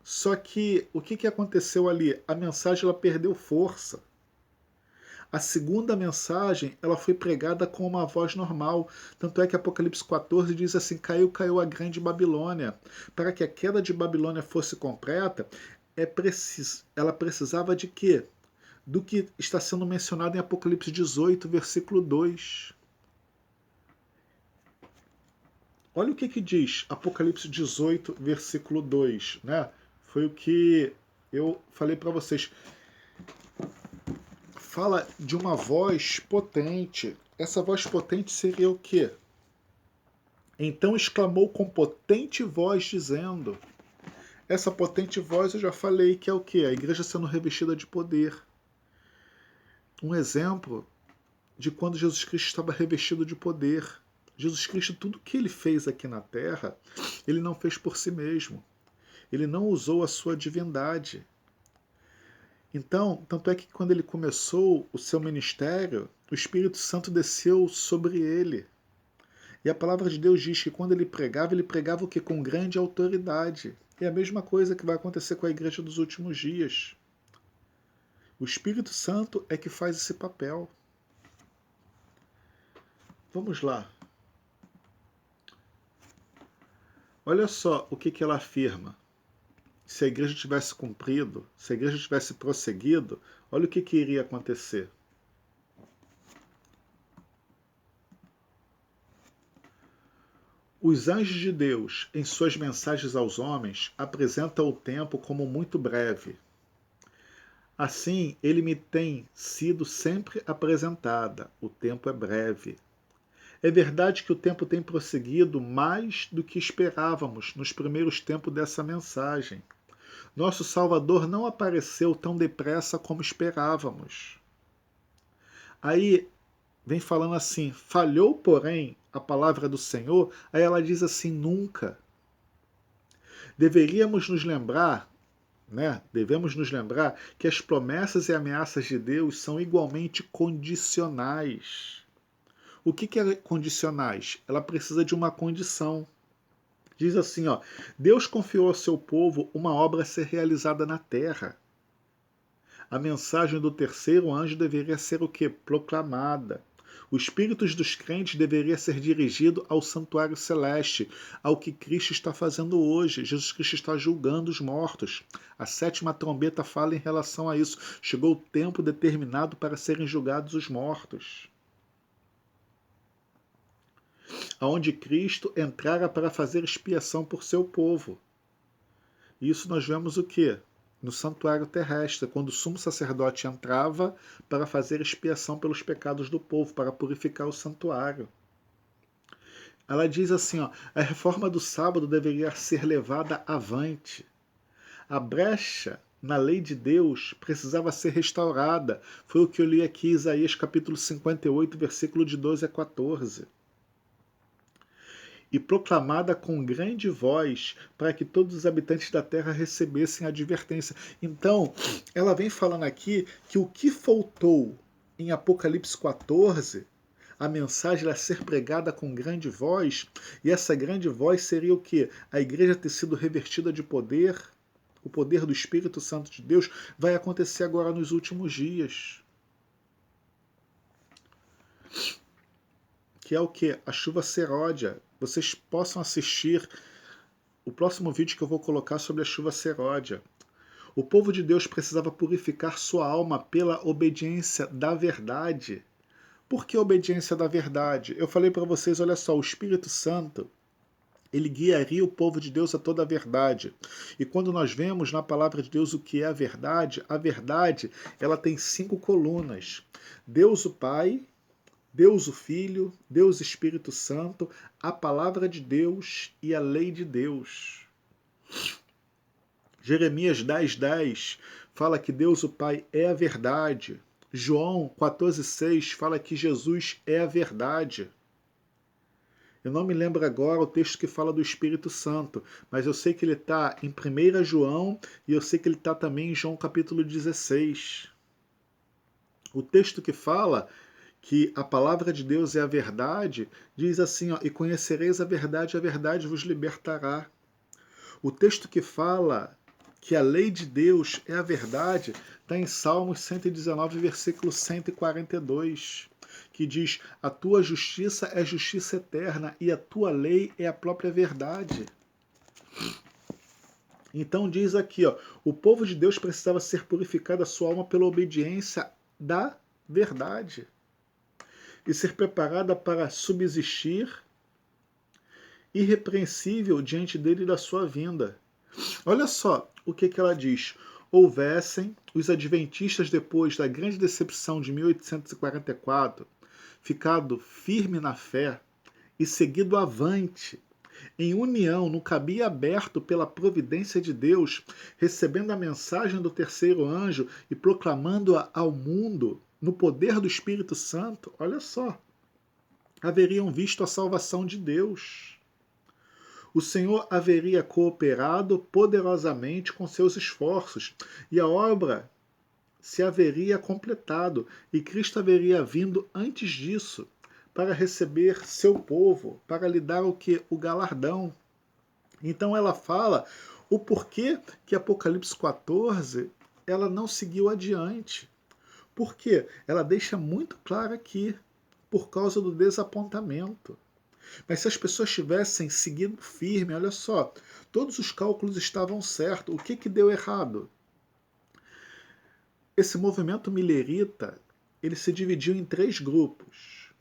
só que o que aconteceu ali? A mensagem ela perdeu força. A segunda mensagem, ela foi pregada com uma voz normal. Tanto é que Apocalipse 14 diz assim: caiu, caiu a grande Babilônia. Para que a queda de Babilônia fosse completa, ela precisava de quê? Do que está sendo mencionado em Apocalipse 18, versículo 2. Olha o que diz Apocalipse 18, versículo 2, né? Foi o que eu falei para vocês. Fala de uma voz potente. Essa voz potente seria o quê? Então exclamou com potente voz, dizendo... Essa potente voz eu já falei que é o quê? A igreja sendo revestida de poder. Um exemplo de quando Jesus Cristo estava revestido de poder. Jesus Cristo, tudo que ele fez aqui na terra, ele não fez por si mesmo. Ele não usou a sua divindade. Então, tanto é que quando ele começou o seu ministério, o Espírito Santo desceu sobre ele. E a palavra de Deus diz que quando ele pregava o que? Com grande autoridade. É a mesma coisa que vai acontecer com a igreja dos últimos dias. O Espírito Santo é que faz esse papel. Vamos lá. Olha só o que ela afirma. Se a igreja tivesse cumprido, se a igreja tivesse prosseguido, olha o que iria acontecer. Os anjos de Deus, em suas mensagens aos homens, apresentam o tempo como muito breve. Assim, ele me tem sido sempre apresentada. O tempo é breve. É verdade que o tempo tem prosseguido mais do que esperávamos nos primeiros tempos dessa mensagem. Nosso Salvador não apareceu tão depressa como esperávamos. Aí vem falando assim, falhou, porém, a palavra do Senhor, aí ela diz assim, nunca. Devemos nos lembrar que as promessas e ameaças de Deus são igualmente condicionais. O que é condicionais? Ela precisa de uma condição. Diz assim, ó, Deus confiou ao seu povo uma obra a ser realizada na terra. A mensagem do terceiro anjo deveria ser o quê? Proclamada. Os espíritos dos crentes deveria ser dirigido ao santuário celeste, ao que Cristo está fazendo hoje. Jesus Cristo está julgando os mortos. A sétima trombeta fala em relação a isso. Chegou o tempo determinado para serem julgados os mortos. Aonde Cristo entrara para fazer expiação por seu povo. Isso nós vemos o quê? No santuário terrestre, quando o sumo sacerdote entrava para fazer expiação pelos pecados do povo, para purificar o santuário. Ela diz assim, ó, a reforma do sábado deveria ser levada avante. A brecha na lei de Deus precisava ser restaurada. Foi o que eu li aqui, Isaías capítulo 58, versículo de 12 a 14. E proclamada com grande voz, para que todos os habitantes da terra recebessem a advertência. Então, ela vem falando aqui que o que faltou em Apocalipse 14, a mensagem a ser pregada com grande voz, e essa grande voz seria o quê? A igreja ter sido revertida de poder, o poder do Espírito Santo de Deus, vai acontecer agora nos últimos dias. Que é o quê? A chuva seródia. Vocês possam assistir o próximo vídeo que eu vou colocar sobre a chuva seródia. O povo de Deus precisava purificar sua alma pela obediência da verdade. Por que obediência da verdade? Eu falei para vocês, olha só, o Espírito Santo, ele guiaria o povo de Deus a toda a verdade. E quando nós vemos na palavra de Deus o que é a verdade, ela tem 5 colunas. Deus o Pai, Deus o Filho, Deus o Espírito Santo, a palavra de Deus e a lei de Deus. Jeremias 10:10 fala que Deus o Pai é a verdade. João 14:6 fala que Jesus é a verdade. Eu não me lembro agora o texto que fala do Espírito Santo, mas eu sei que ele está em 1 João e eu sei que ele está também em João capítulo 16. O texto que fala que a palavra de Deus é a verdade, diz assim, ó, e conhecereis a verdade vos libertará. O texto que fala que a lei de Deus é a verdade está em Salmos 119, versículo 142, que diz: a tua justiça é justiça eterna e a tua lei é a própria verdade. Então diz aqui, ó, o povo de Deus precisava ser purificado a sua alma pela obediência da verdade e ser preparada para subsistir irrepreensível diante dele e da sua vinda. Olha só o que ela diz. Houvessem os adventistas, depois da grande decepção de 1844, ficado firme na fé e seguido avante, em união, no caminho aberto pela providência de Deus, recebendo a mensagem do terceiro anjo e proclamando-a ao mundo no poder do Espírito Santo, olha só, haveriam visto a salvação de Deus. O Senhor haveria cooperado poderosamente com seus esforços e a obra se haveria completado e Cristo haveria vindo antes disso para receber seu povo, para lhe dar o que? O galardão. Então ela fala o porquê que Apocalipse 14 ela não seguiu adiante. Por quê? Ela deixa muito claro aqui, por causa do desapontamento. Mas se as pessoas tivessem seguido firme, olha só, todos os cálculos estavam certos. O que deu errado? Esse movimento milerita, ele se dividiu em 3 grupos.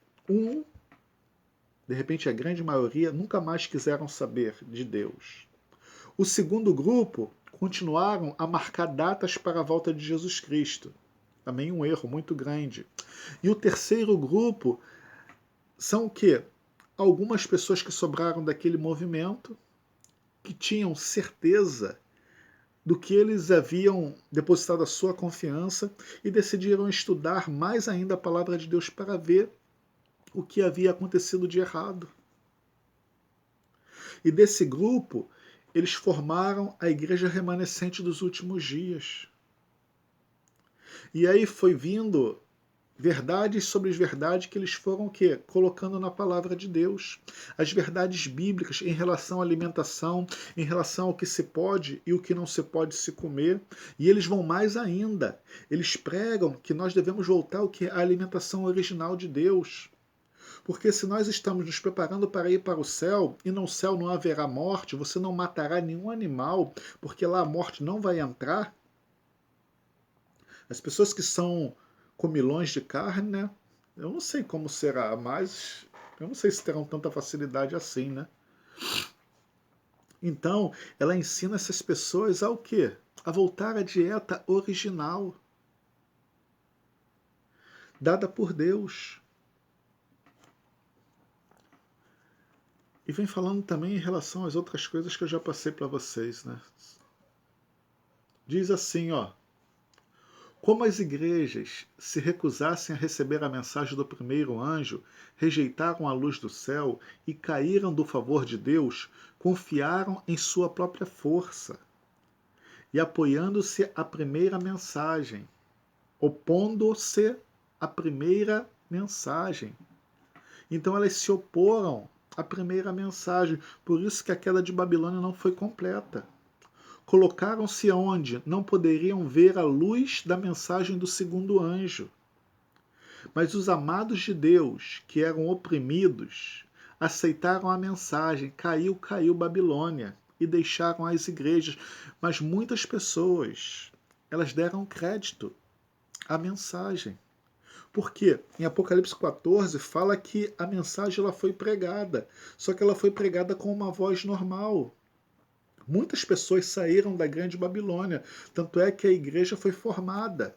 De repente a grande maioria, nunca mais quiseram saber de Deus. O segundo grupo continuaram a marcar datas para a volta de Jesus Cristo. Também um erro muito grande. E o terceiro grupo são o quê? Algumas pessoas que sobraram daquele movimento, que tinham certeza do que eles haviam depositado a sua confiança e decidiram estudar mais ainda a palavra de Deus para ver o que havia acontecido de errado. E desse grupo, eles formaram a igreja remanescente dos últimos dias. E aí foi vindo verdades sobre as verdades que eles foram o quê? Colocando na palavra de Deus. As verdades bíblicas em relação à alimentação, em relação ao que se pode e o que não se pode se comer. E eles vão mais ainda. Eles pregam que nós devemos voltar ao que? A alimentação original de Deus. Porque se nós estamos nos preparando para ir para o céu, e no céu não haverá morte, você não matará nenhum animal, porque lá a morte não vai entrar. As pessoas que são comilões de carne, né? Eu não sei como será, mas eu não sei se terão tanta facilidade assim, né? Então, ela ensina essas pessoas ao quê? A voltar à dieta original, dada por Deus. E vem falando também em relação às outras coisas que eu já passei para vocês, né? Diz assim, ó. Como as igrejas se recusassem a receber a mensagem do primeiro anjo, rejeitaram a luz do céu e caíram do favor de Deus, confiaram em sua própria força e apoiando-se à primeira mensagem, opondo-se à primeira mensagem. Então elas se oporam à primeira mensagem, por isso que a queda de Babilônia não foi completa. Colocaram-se onde não poderiam ver a luz da mensagem do segundo anjo. Mas os amados de Deus, que eram oprimidos, aceitaram a mensagem, caiu Babilônia, e deixaram as igrejas. Mas muitas pessoas, elas deram crédito à mensagem. Porque em Apocalipse 14 fala que a mensagem ela foi pregada, só que ela foi pregada com uma voz normal. Muitas pessoas saíram da grande Babilônia, tanto é que a igreja foi formada.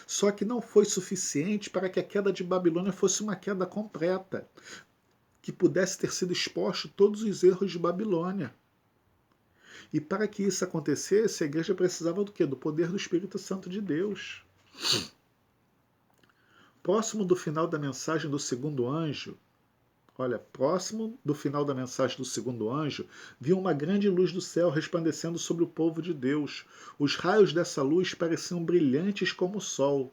Só que não foi suficiente para que a queda de Babilônia fosse uma queda completa, que pudesse ter sido exposto todos os erros de Babilônia. E para que isso acontecesse, a igreja precisava do quê? Do poder do Espírito Santo de Deus. Próximo do final da mensagem do segundo anjo, próximo do final da mensagem do segundo anjo, viu uma grande luz do céu resplandecendo sobre o povo de Deus. Os raios dessa luz pareciam brilhantes como o sol.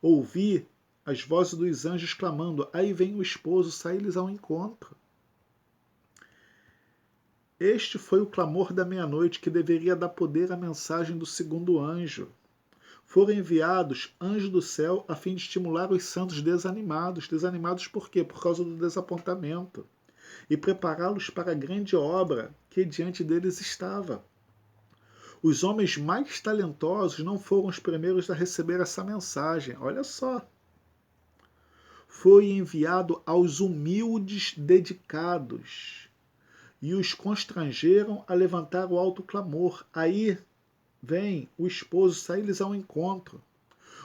Ouvi as vozes dos anjos clamando. Aí vem o esposo, sai-lhes ao encontro. Este foi o clamor da meia-noite que deveria dar poder à mensagem do segundo anjo. Foram enviados anjos do céu a fim de estimular os santos desanimados. Desanimados por quê? Por causa do desapontamento. E prepará-los para a grande obra que diante deles estava. Os homens mais talentosos não foram os primeiros a receber essa mensagem. Olha só. Foi enviado aos humildes dedicados e os constrangeram a levantar o alto clamor. Aí vem o esposo, sai-lhes ao encontro.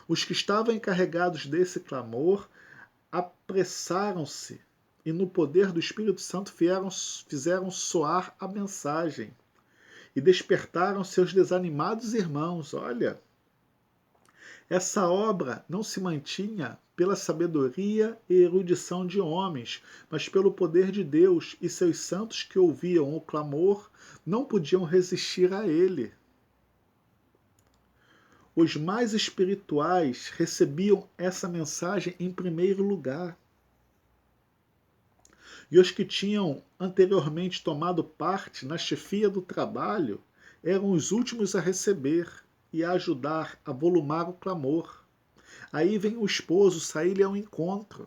Os que estavam encarregados desse clamor apressaram-se e no poder do Espírito Santo fizeram soar a mensagem e despertaram seus desanimados irmãos. Olha, essa obra não se mantinha pela sabedoria e erudição de homens, mas pelo poder de Deus, e seus santos que ouviam o clamor não podiam resistir a ele. Os mais espirituais recebiam essa mensagem em primeiro lugar. E os que tinham anteriormente tomado parte na chefia do trabalho eram os últimos a receber e a ajudar a volumar o clamor. Aí vem o esposo sair-lhe ao encontro.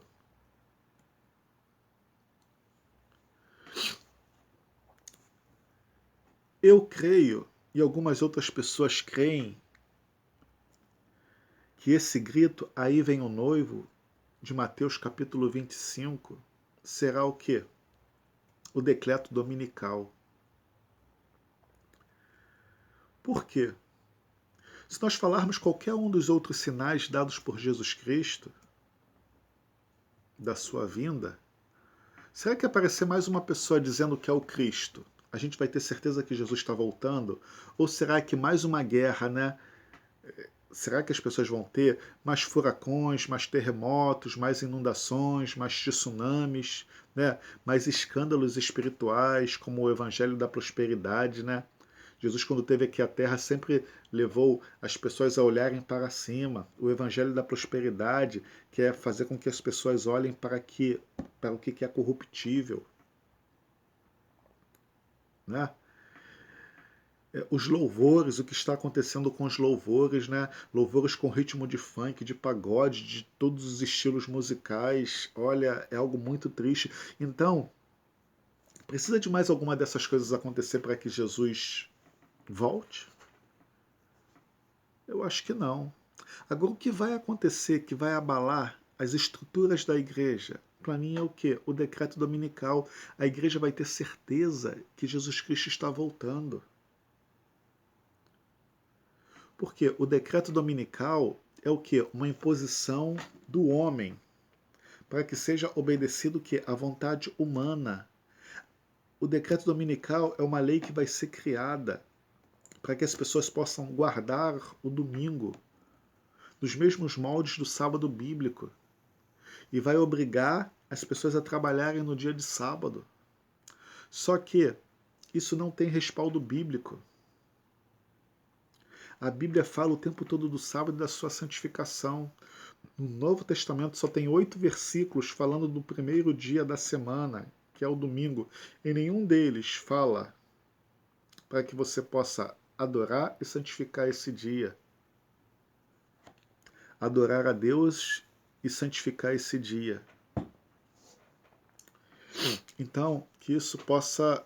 Eu creio, e algumas outras pessoas creem, que esse grito, aí vem o noivo, de Mateus capítulo 25, será o quê? O decreto dominical. Por quê? Se nós falarmos qualquer um dos outros sinais dados por Jesus Cristo, da sua vinda, será que aparecer mais uma pessoa dizendo que é o Cristo, a gente vai ter certeza que Jesus está voltando? Ou será que mais uma guerra, né? Será que as pessoas vão ter mais furacões, mais terremotos, mais inundações, mais tsunamis, né? Mais escândalos espirituais, como o Evangelho da Prosperidade, né? Jesus, quando esteve aqui à Terra, sempre levou as pessoas a olharem para cima. O Evangelho da Prosperidade, que é fazer com que as pessoas olhem para o que é corruptível, né? Os louvores, o que está acontecendo com os louvores, né? Louvores com ritmo de funk, de pagode, de todos os estilos musicais. Olha, é algo muito triste. Então, precisa de mais alguma dessas coisas acontecer para que Jesus volte? Eu acho que não. Agora, o que vai acontecer, que vai abalar as estruturas da igreja? Para mim é o quê? O decreto dominical. A igreja vai ter certeza que Jesus Cristo está voltando. Porque o decreto dominical é o quê? Uma imposição do homem para que seja obedecido o quê? A vontade humana. O decreto dominical é uma lei que vai ser criada para que as pessoas possam guardar o domingo nos mesmos moldes do sábado bíblico e vai obrigar as pessoas a trabalharem no dia de sábado. Só que isso não tem respaldo bíblico. A Bíblia fala o tempo todo do sábado e da sua santificação. No Novo Testamento só tem 8 versículos falando do primeiro dia da semana, que é o domingo. E nenhum deles fala para que você possa adorar e santificar esse dia. Adorar a Deus e santificar esse dia. Então, que isso possa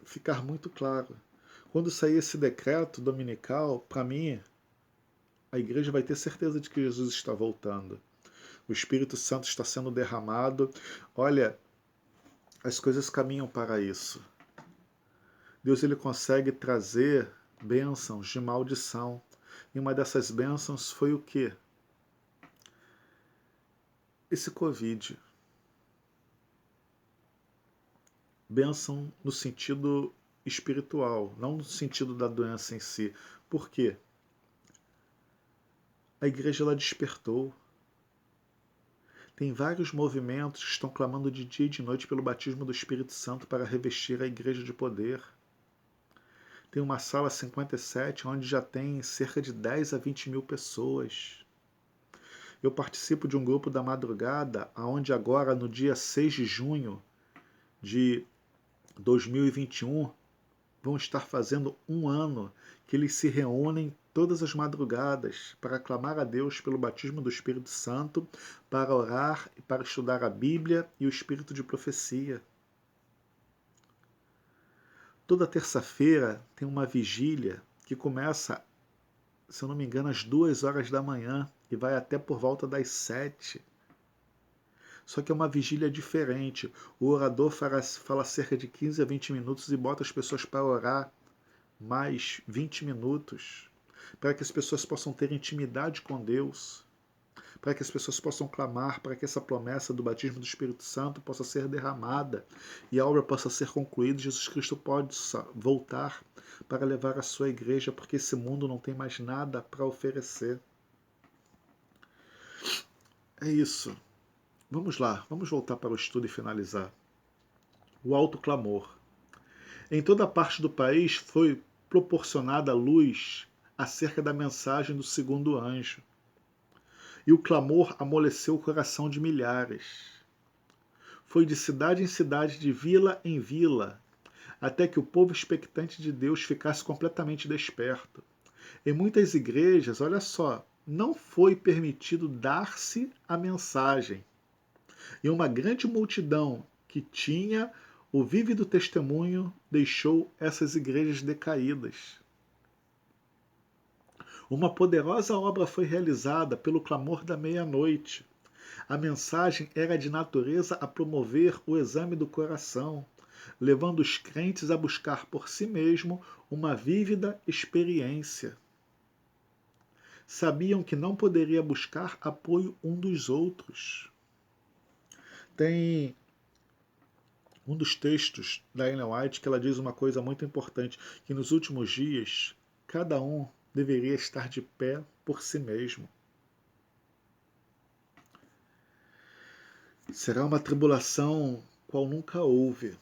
ficar muito claro. Quando sair esse decreto dominical, para mim, a igreja vai ter certeza de que Jesus está voltando. O Espírito Santo está sendo derramado. Olha, as coisas caminham para isso. Deus ele consegue trazer bênçãos de maldição. E uma dessas bênçãos foi o quê? Esse Covid. Bênção no sentido espiritual, não no sentido da doença em si. Por quê? A igreja ela despertou. Tem vários movimentos que estão clamando de dia e de noite pelo batismo do Espírito Santo para revestir a igreja de poder. Tem uma sala 57 onde já tem cerca de 10 a 20 mil pessoas. Eu participo de um grupo da madrugada, onde agora, no dia 6 de junho de 2021, vão estar fazendo um ano que eles se reúnem todas as madrugadas para clamar a Deus pelo batismo do Espírito Santo, para orar e para estudar a Bíblia e o Espírito de profecia. Toda terça-feira tem uma vigília que começa, se eu não me engano, às 2 horas da manhã e vai até por volta das 7. Só que é uma vigília diferente. O orador fala cerca de 15 a 20 minutos e bota as pessoas para orar mais 20 minutos, para que as pessoas possam ter intimidade com Deus, para que as pessoas possam clamar, para que essa promessa do batismo do Espírito Santo possa ser derramada e a obra possa ser concluída. Jesus Cristo pode voltar para levar a sua igreja, porque esse mundo não tem mais nada para oferecer. É isso. Vamos lá, vamos voltar para o estudo e finalizar. O alto clamor. Em toda parte do país foi proporcionada luz acerca da mensagem do segundo anjo. E o clamor amoleceu o coração de milhares. Foi de cidade em cidade, de vila em vila, até que o povo expectante de Deus ficasse completamente desperto. Em muitas igrejas, olha só, não foi permitido dar-se a mensagem. E uma grande multidão que tinha o vívido testemunho deixou essas igrejas decaídas. Uma poderosa obra foi realizada pelo clamor da meia-noite. A mensagem era de natureza a promover o exame do coração, levando os crentes a buscar por si mesmo uma vívida experiência. Sabiam que não poderia buscar apoio um dos outros. Tem um dos textos da Ellen White que ela diz uma coisa muito importante, que nos últimos dias cada um deveria estar de pé por si mesmo. Será uma tribulação qual nunca houve.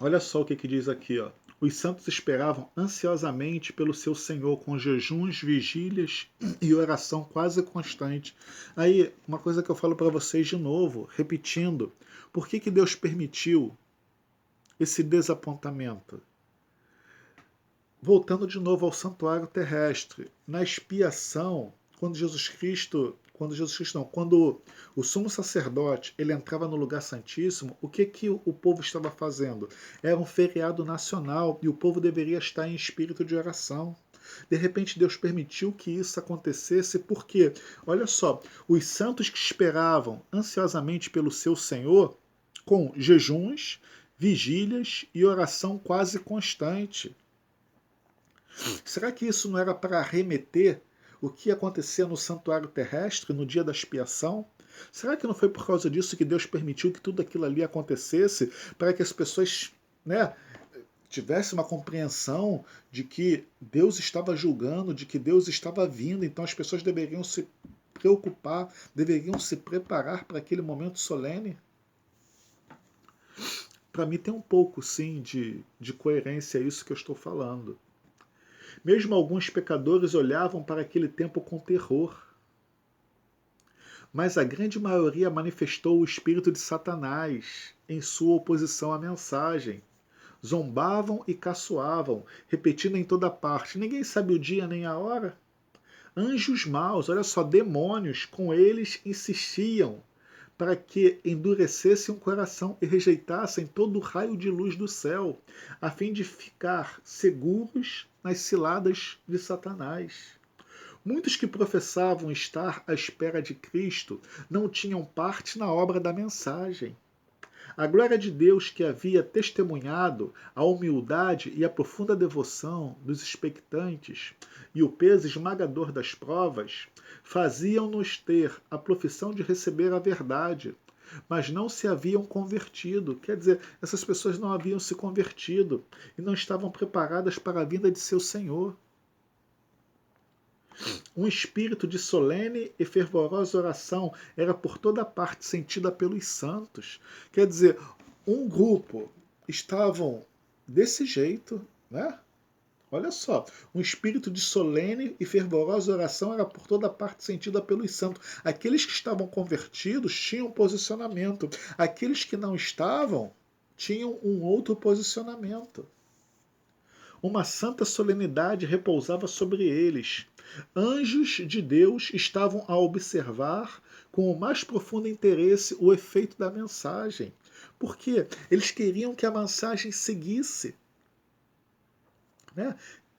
Olha só o que diz aqui, ó. Os santos esperavam ansiosamente pelo seu Senhor, com jejuns, vigílias e oração quase constante. Aí, uma coisa que eu falo para vocês de novo, repetindo. Por que Deus permitiu esse desapontamento? Voltando de novo ao santuário terrestre. Na expiação, quando o sumo sacerdote ele entrava no lugar santíssimo, o que o povo estava fazendo? Era um feriado nacional e o povo deveria estar em espírito de oração. De repente Deus permitiu que isso acontecesse porque, olha só, os santos que esperavam ansiosamente pelo seu Senhor, com jejuns, vigílias e oração quase constante. Será que isso não era para remeter o que acontecia no santuário terrestre no dia da expiação? Será que não foi por causa disso que Deus permitiu que tudo aquilo ali acontecesse, para que as pessoas, tivessem uma compreensão de que Deus estava julgando, de que Deus estava vindo, então as pessoas deveriam se preocupar, deveriam se preparar para aquele momento solene? Para mim tem um pouco, sim, de coerência isso que eu estou falando. Mesmo alguns pecadores olhavam para aquele tempo com terror. Mas a grande maioria manifestou o espírito de Satanás em sua oposição à mensagem. Zombavam e caçoavam, repetindo em toda parte: ninguém sabe o dia nem a hora. Anjos maus, olha só, demônios, com eles insistiam para que endurecessem o coração e rejeitassem todo o raio de luz do céu, a fim de ficar seguros nas ciladas de Satanás. Muitos que professavam estar à espera de Cristo não tinham parte na obra da mensagem. A glória de Deus que havia testemunhado a humildade e a profunda devoção dos expectantes e o peso esmagador das provas faziam-nos ter a profissão de receber a verdade, mas não se haviam convertido. Quer dizer, essas pessoas não haviam se convertido e não estavam preparadas para a vinda de seu Senhor. Um espírito de solene e fervorosa oração era por toda parte sentida pelos santos. Quer dizer, um grupo estavam desse jeito, Olha só, um espírito de solene e fervorosa oração era por toda parte sentida pelos santos. Aqueles que estavam convertidos tinham posicionamento. Aqueles que não estavam tinham um outro posicionamento. Uma santa solenidade repousava sobre eles. Anjos de Deus estavam a observar com o mais profundo interesse o efeito da mensagem. Porque eles queriam que a mensagem seguisse. Né?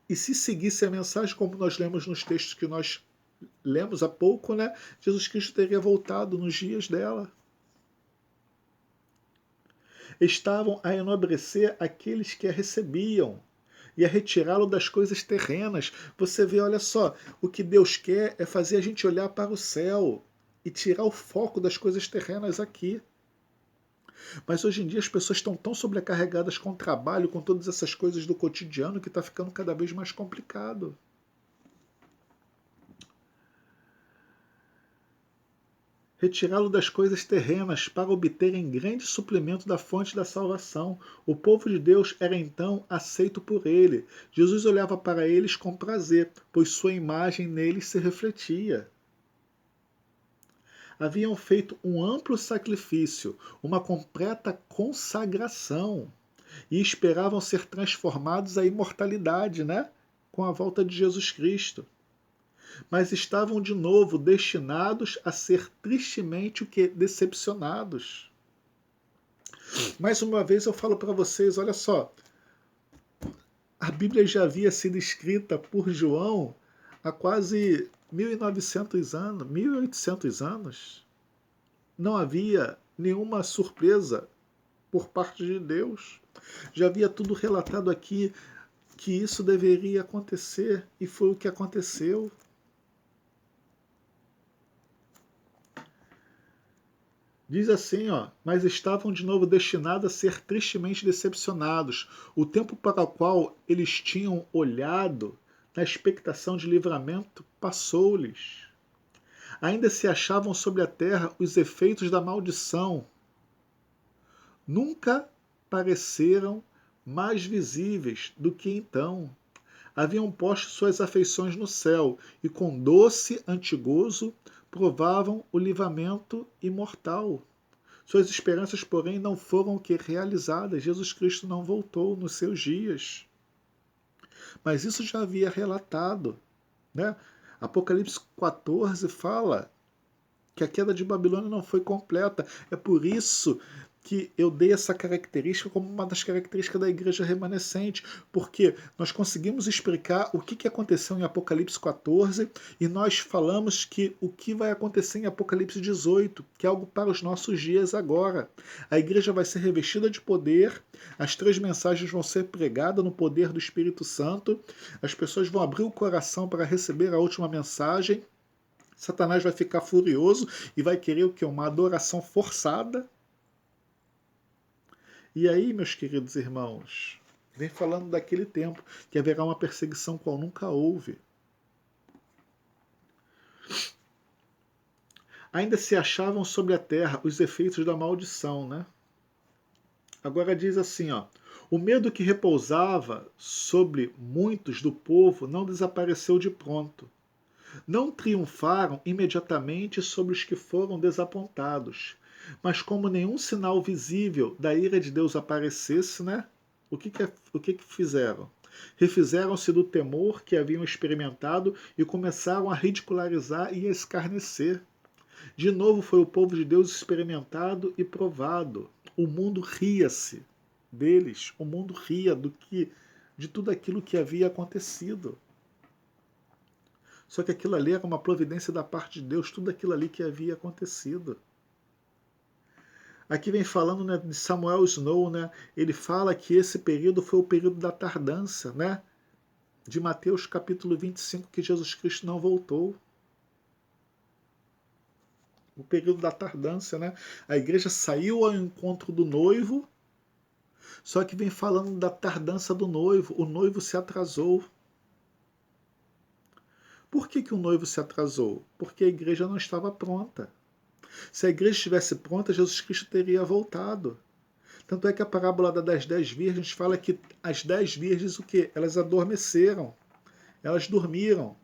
E se seguisse a mensagem, como nós lemos nos textos que nós lemos há pouco, né? Jesus Cristo teria voltado nos dias dela. Estavam a enobrecer aqueles que a recebiam e a retirá-lo das coisas terrenas. Você vê, olha só, o que Deus quer é fazer a gente olhar para o céu e tirar o foco das coisas terrenas aqui. Mas hoje em dia as pessoas estão tão sobrecarregadas com o trabalho, com todas essas coisas do cotidiano, que está ficando cada vez mais complicado. Retirá-lo das coisas terrenas para obterem grande suplemento da fonte da salvação. O povo de Deus era então aceito por ele. Jesus olhava para eles com prazer, pois sua imagem neles se refletia. Haviam feito um amplo sacrifício, uma completa consagração, e esperavam ser transformados à imortalidade, né? Com a volta de Jesus Cristo. Mas estavam de novo destinados a ser tristemente decepcionados. Mais uma vez eu falo para vocês, olha só, a Bíblia já havia sido escrita por João há quase 1900 anos, 1800 anos. Não havia nenhuma surpresa por parte de Deus. Já havia tudo relatado aqui que isso deveria acontecer e foi o que aconteceu. Diz assim, ó, mas estavam de novo destinados a ser tristemente decepcionados. O tempo para o qual eles tinham olhado na expectação de livramento passou-lhes. Ainda se achavam sobre a terra os efeitos da maldição. Nunca pareceram mais visíveis do que então. Haviam posto suas afeições no céu e com doce antigozo provavam o livramento imortal. Suas esperanças, porém, não foram o que realizadas. Jesus Cristo não voltou nos seus dias. Mas isso já havia relatado, né? Apocalipse 14 fala que a queda de Babilônia não foi completa. É por isso que eu dei essa característica como uma das características da igreja remanescente, porque nós conseguimos explicar o que aconteceu em Apocalipse 14 e nós falamos que o que vai acontecer em Apocalipse 18, que é algo para os nossos dias agora. A igreja vai ser revestida de poder, as 3 mensagens vão ser pregadas no poder do Espírito Santo, as pessoas vão abrir o coração para receber a última mensagem. Satanás vai ficar furioso e vai querer o quê? Uma adoração forçada. E aí, meus queridos irmãos, vem falando daquele tempo que haverá uma perseguição qual nunca houve. Ainda se achavam sobre a terra os efeitos da maldição, né? Agora diz assim, ó, o medo que repousava sobre muitos do povo não desapareceu de pronto. Não triunfaram imediatamente sobre os que foram desapontados. Mas como nenhum sinal visível da ira de Deus aparecesse, né? O que fizeram? Refizeram-se do temor que haviam experimentado e começaram a ridicularizar e a escarnecer. De novo foi o povo de Deus experimentado e provado. O mundo ria-se deles, o mundo ria de tudo aquilo que havia acontecido. Só que aquilo ali era uma providência da parte de Deus, tudo aquilo ali que havia acontecido. Aqui vem falando, né, de Samuel Snow, né? Ele fala que esse período foi o período da tardança, né? De Mateus capítulo 25, que Jesus Cristo não voltou. O período da tardança, né? A igreja saiu ao encontro do noivo, só que vem falando da tardança do noivo. O noivo se atrasou. Por que o noivo se atrasou? Porque a igreja não estava pronta. Se a igreja estivesse pronta, Jesus Cristo teria voltado. Tanto é que a parábola das 10 virgens fala que as 10 virgens, o quê? Elas adormeceram, elas dormiram.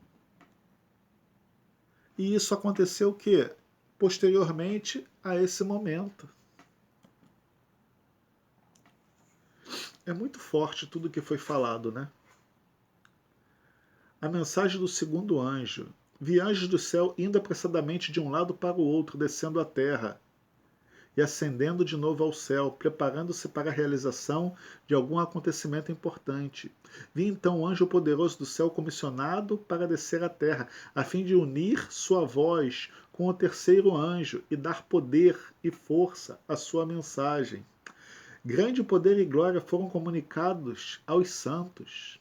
E isso aconteceu o quê? Posteriormente a esse momento. É muito forte tudo que foi falado, né? A mensagem do segundo anjo. Vi anjos do céu indo apressadamente de um lado para o outro, descendo à terra e ascendendo de novo ao céu, preparando-se para a realização de algum acontecimento importante. Vi então o anjo poderoso do céu comissionado para descer à terra, a fim de unir sua voz com o terceiro anjo e dar poder e força à sua mensagem. Grande poder e glória foram comunicados aos santos.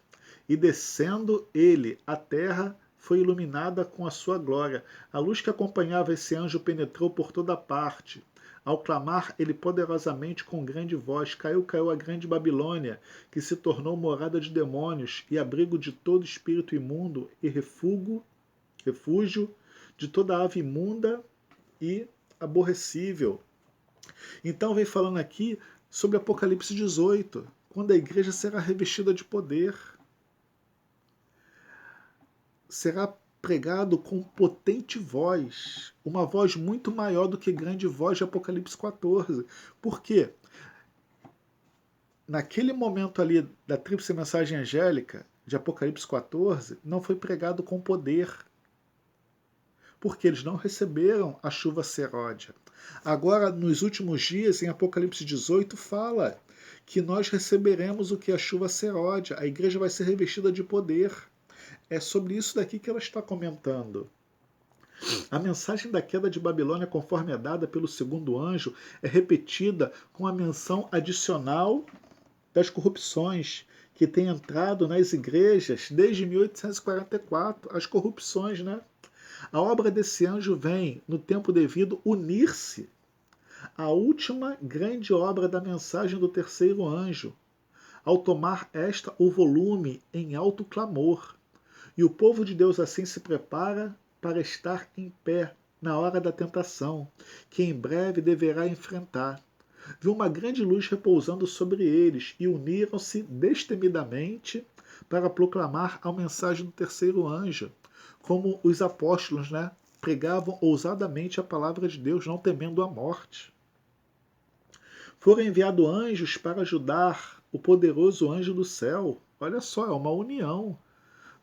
E descendo ele à terra, foi iluminada com a sua glória. A luz que acompanhava esse anjo penetrou por toda parte. Ao clamar ele poderosamente com grande voz, caiu a grande Babilônia, que se tornou morada de demônios e abrigo de todo espírito imundo e refúgio de toda ave imunda e aborrecível. Então vem falando aqui sobre Apocalipse 18, quando a igreja será revestida de poder. Será pregado com potente voz, uma voz muito maior do que grande voz de Apocalipse 14. Por quê? Naquele momento ali da tríplice mensagem angélica de Apocalipse 14, não foi pregado com poder, porque eles não receberam a chuva seródia. Agora, nos últimos dias, em Apocalipse 18, fala que nós receberemos o que? A chuva seródia. A igreja vai ser revestida de poder. É sobre isso daqui que ela está comentando. A mensagem da queda de Babilônia, conforme é dada pelo segundo anjo, é repetida com a menção adicional das corrupções que têm entrado nas igrejas desde 1844. As corrupções, né? A obra desse anjo vem, no tempo devido, unir-se à última grande obra da mensagem do terceiro anjo, ao tomar esta o volume em alto clamor. E o povo de Deus assim se prepara para estar em pé na hora da tentação, que em breve deverá enfrentar. Viu uma grande luz repousando sobre eles e uniram-se destemidamente para proclamar a mensagem do terceiro anjo, como os apóstolos, né, pregavam ousadamente a palavra de Deus, não temendo a morte. Foram enviados anjos para ajudar o poderoso anjo do céu. Olha só, é uma união.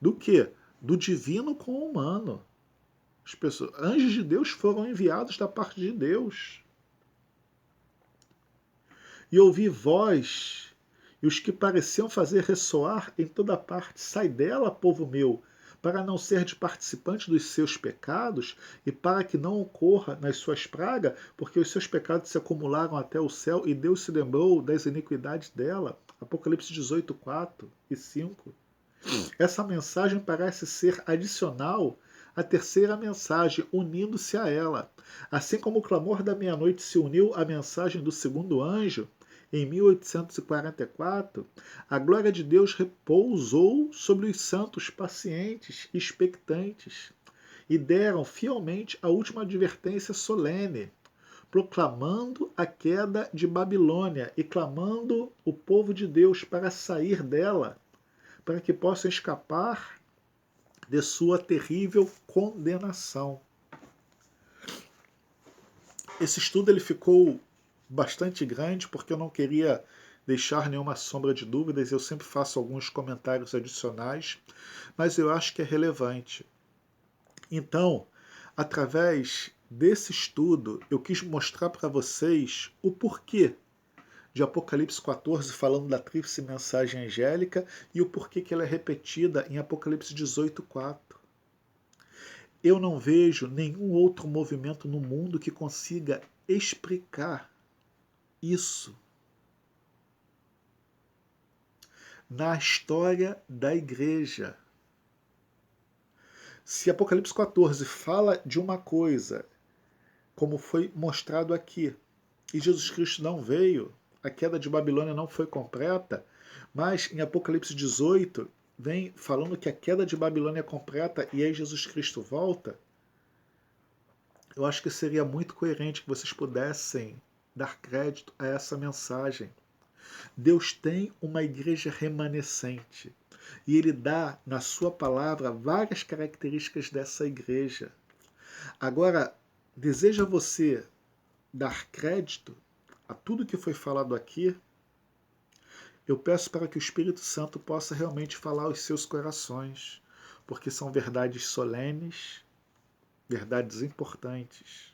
Do que? Do divino com o humano. Anjos de Deus foram enviados da parte de Deus. E ouvi voz, e os que pareciam fazer ressoar em toda parte: sai dela, povo meu, para não ser de participante dos seus pecados, e para que não ocorra nas suas pragas, porque os seus pecados se acumularam até o céu, e Deus se lembrou das iniquidades dela. Apocalipse 18, 4 e 5. Essa mensagem parece ser adicional à terceira mensagem, unindo-se a ela. Assim como o clamor da meia-noite se uniu à mensagem do segundo anjo, em 1844, a glória de Deus repousou sobre os santos pacientes e expectantes e deram fielmente a última advertência solene, proclamando a queda de Babilônia e clamando o povo de Deus para sair dela, para que possam escapar de sua terrível condenação. Esse estudo ele ficou bastante grande porque eu não queria deixar nenhuma sombra de dúvidas, eu sempre faço alguns comentários adicionais, mas eu acho que é relevante. Então, através desse estudo, eu quis mostrar para vocês o porquê de Apocalipse 14 falando da tríplice mensagem angélica e o porquê que ela é repetida em Apocalipse 18, 4. Eu não vejo nenhum outro movimento no mundo que consiga explicar isso na história da igreja. Se Apocalipse 14 fala de uma coisa, como foi mostrado aqui, e Jesus Cristo não veio, a queda de Babilônia não foi completa, mas em Apocalipse 18 vem falando que a queda de Babilônia é completa e aí Jesus Cristo volta, eu acho que seria muito coerente que vocês pudessem dar crédito a essa mensagem. Deus tem uma igreja remanescente e Ele dá na sua palavra várias características dessa igreja. Agora, deseja você dar crédito a tudo que foi falado aqui? Eu peço para que o Espírito Santo possa realmente falar aos seus corações, porque são verdades solenes, verdades importantes.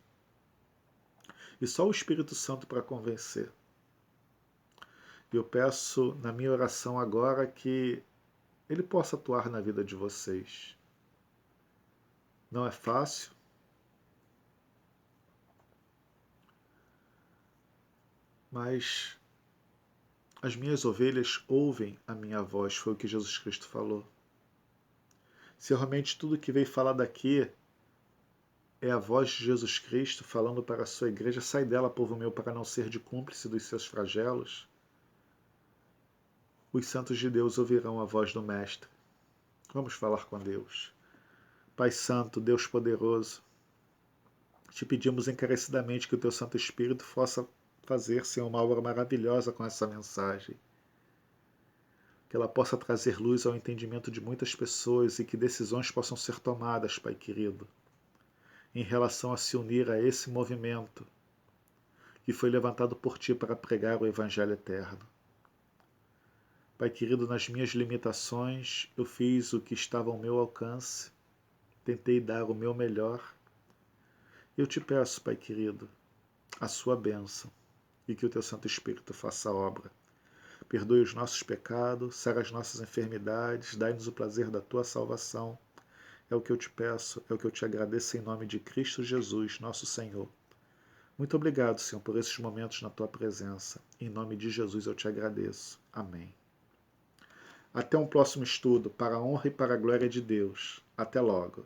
E só o Espírito Santo para convencer. Eu peço na minha oração agora que Ele possa atuar na vida de vocês. Não é fácil, mas as minhas ovelhas ouvem a minha voz, foi o que Jesus Cristo falou. Se realmente tudo que veio falar daqui é a voz de Jesus Cristo falando para a sua igreja, sai dela, povo meu, para não ser de cúmplice dos seus flagelos, os santos de Deus ouvirão a voz do Mestre. Vamos falar com Deus. Pai Santo, Deus poderoso, te pedimos encarecidamente que o teu Santo Espírito possa fazer, Senhor, uma obra maravilhosa com essa mensagem. Que ela possa trazer luz ao entendimento de muitas pessoas e que decisões possam ser tomadas, Pai querido, em relação a se unir a esse movimento que foi levantado por Ti para pregar o Evangelho eterno. Pai querido, nas minhas limitações, eu fiz o que estava ao meu alcance, tentei dar o meu melhor. Eu te peço, Pai querido, a sua bênção e que o Teu Santo Espírito faça a obra. Perdoe os nossos pecados, sara as nossas enfermidades, dai-nos o prazer da Tua salvação. É o que eu te peço, é o que eu te agradeço em nome de Cristo Jesus, nosso Senhor. Muito obrigado, Senhor, por esses momentos na Tua presença. Em nome de Jesus eu te agradeço. Amém. Até um próximo estudo, para a honra e para a glória de Deus. Até logo.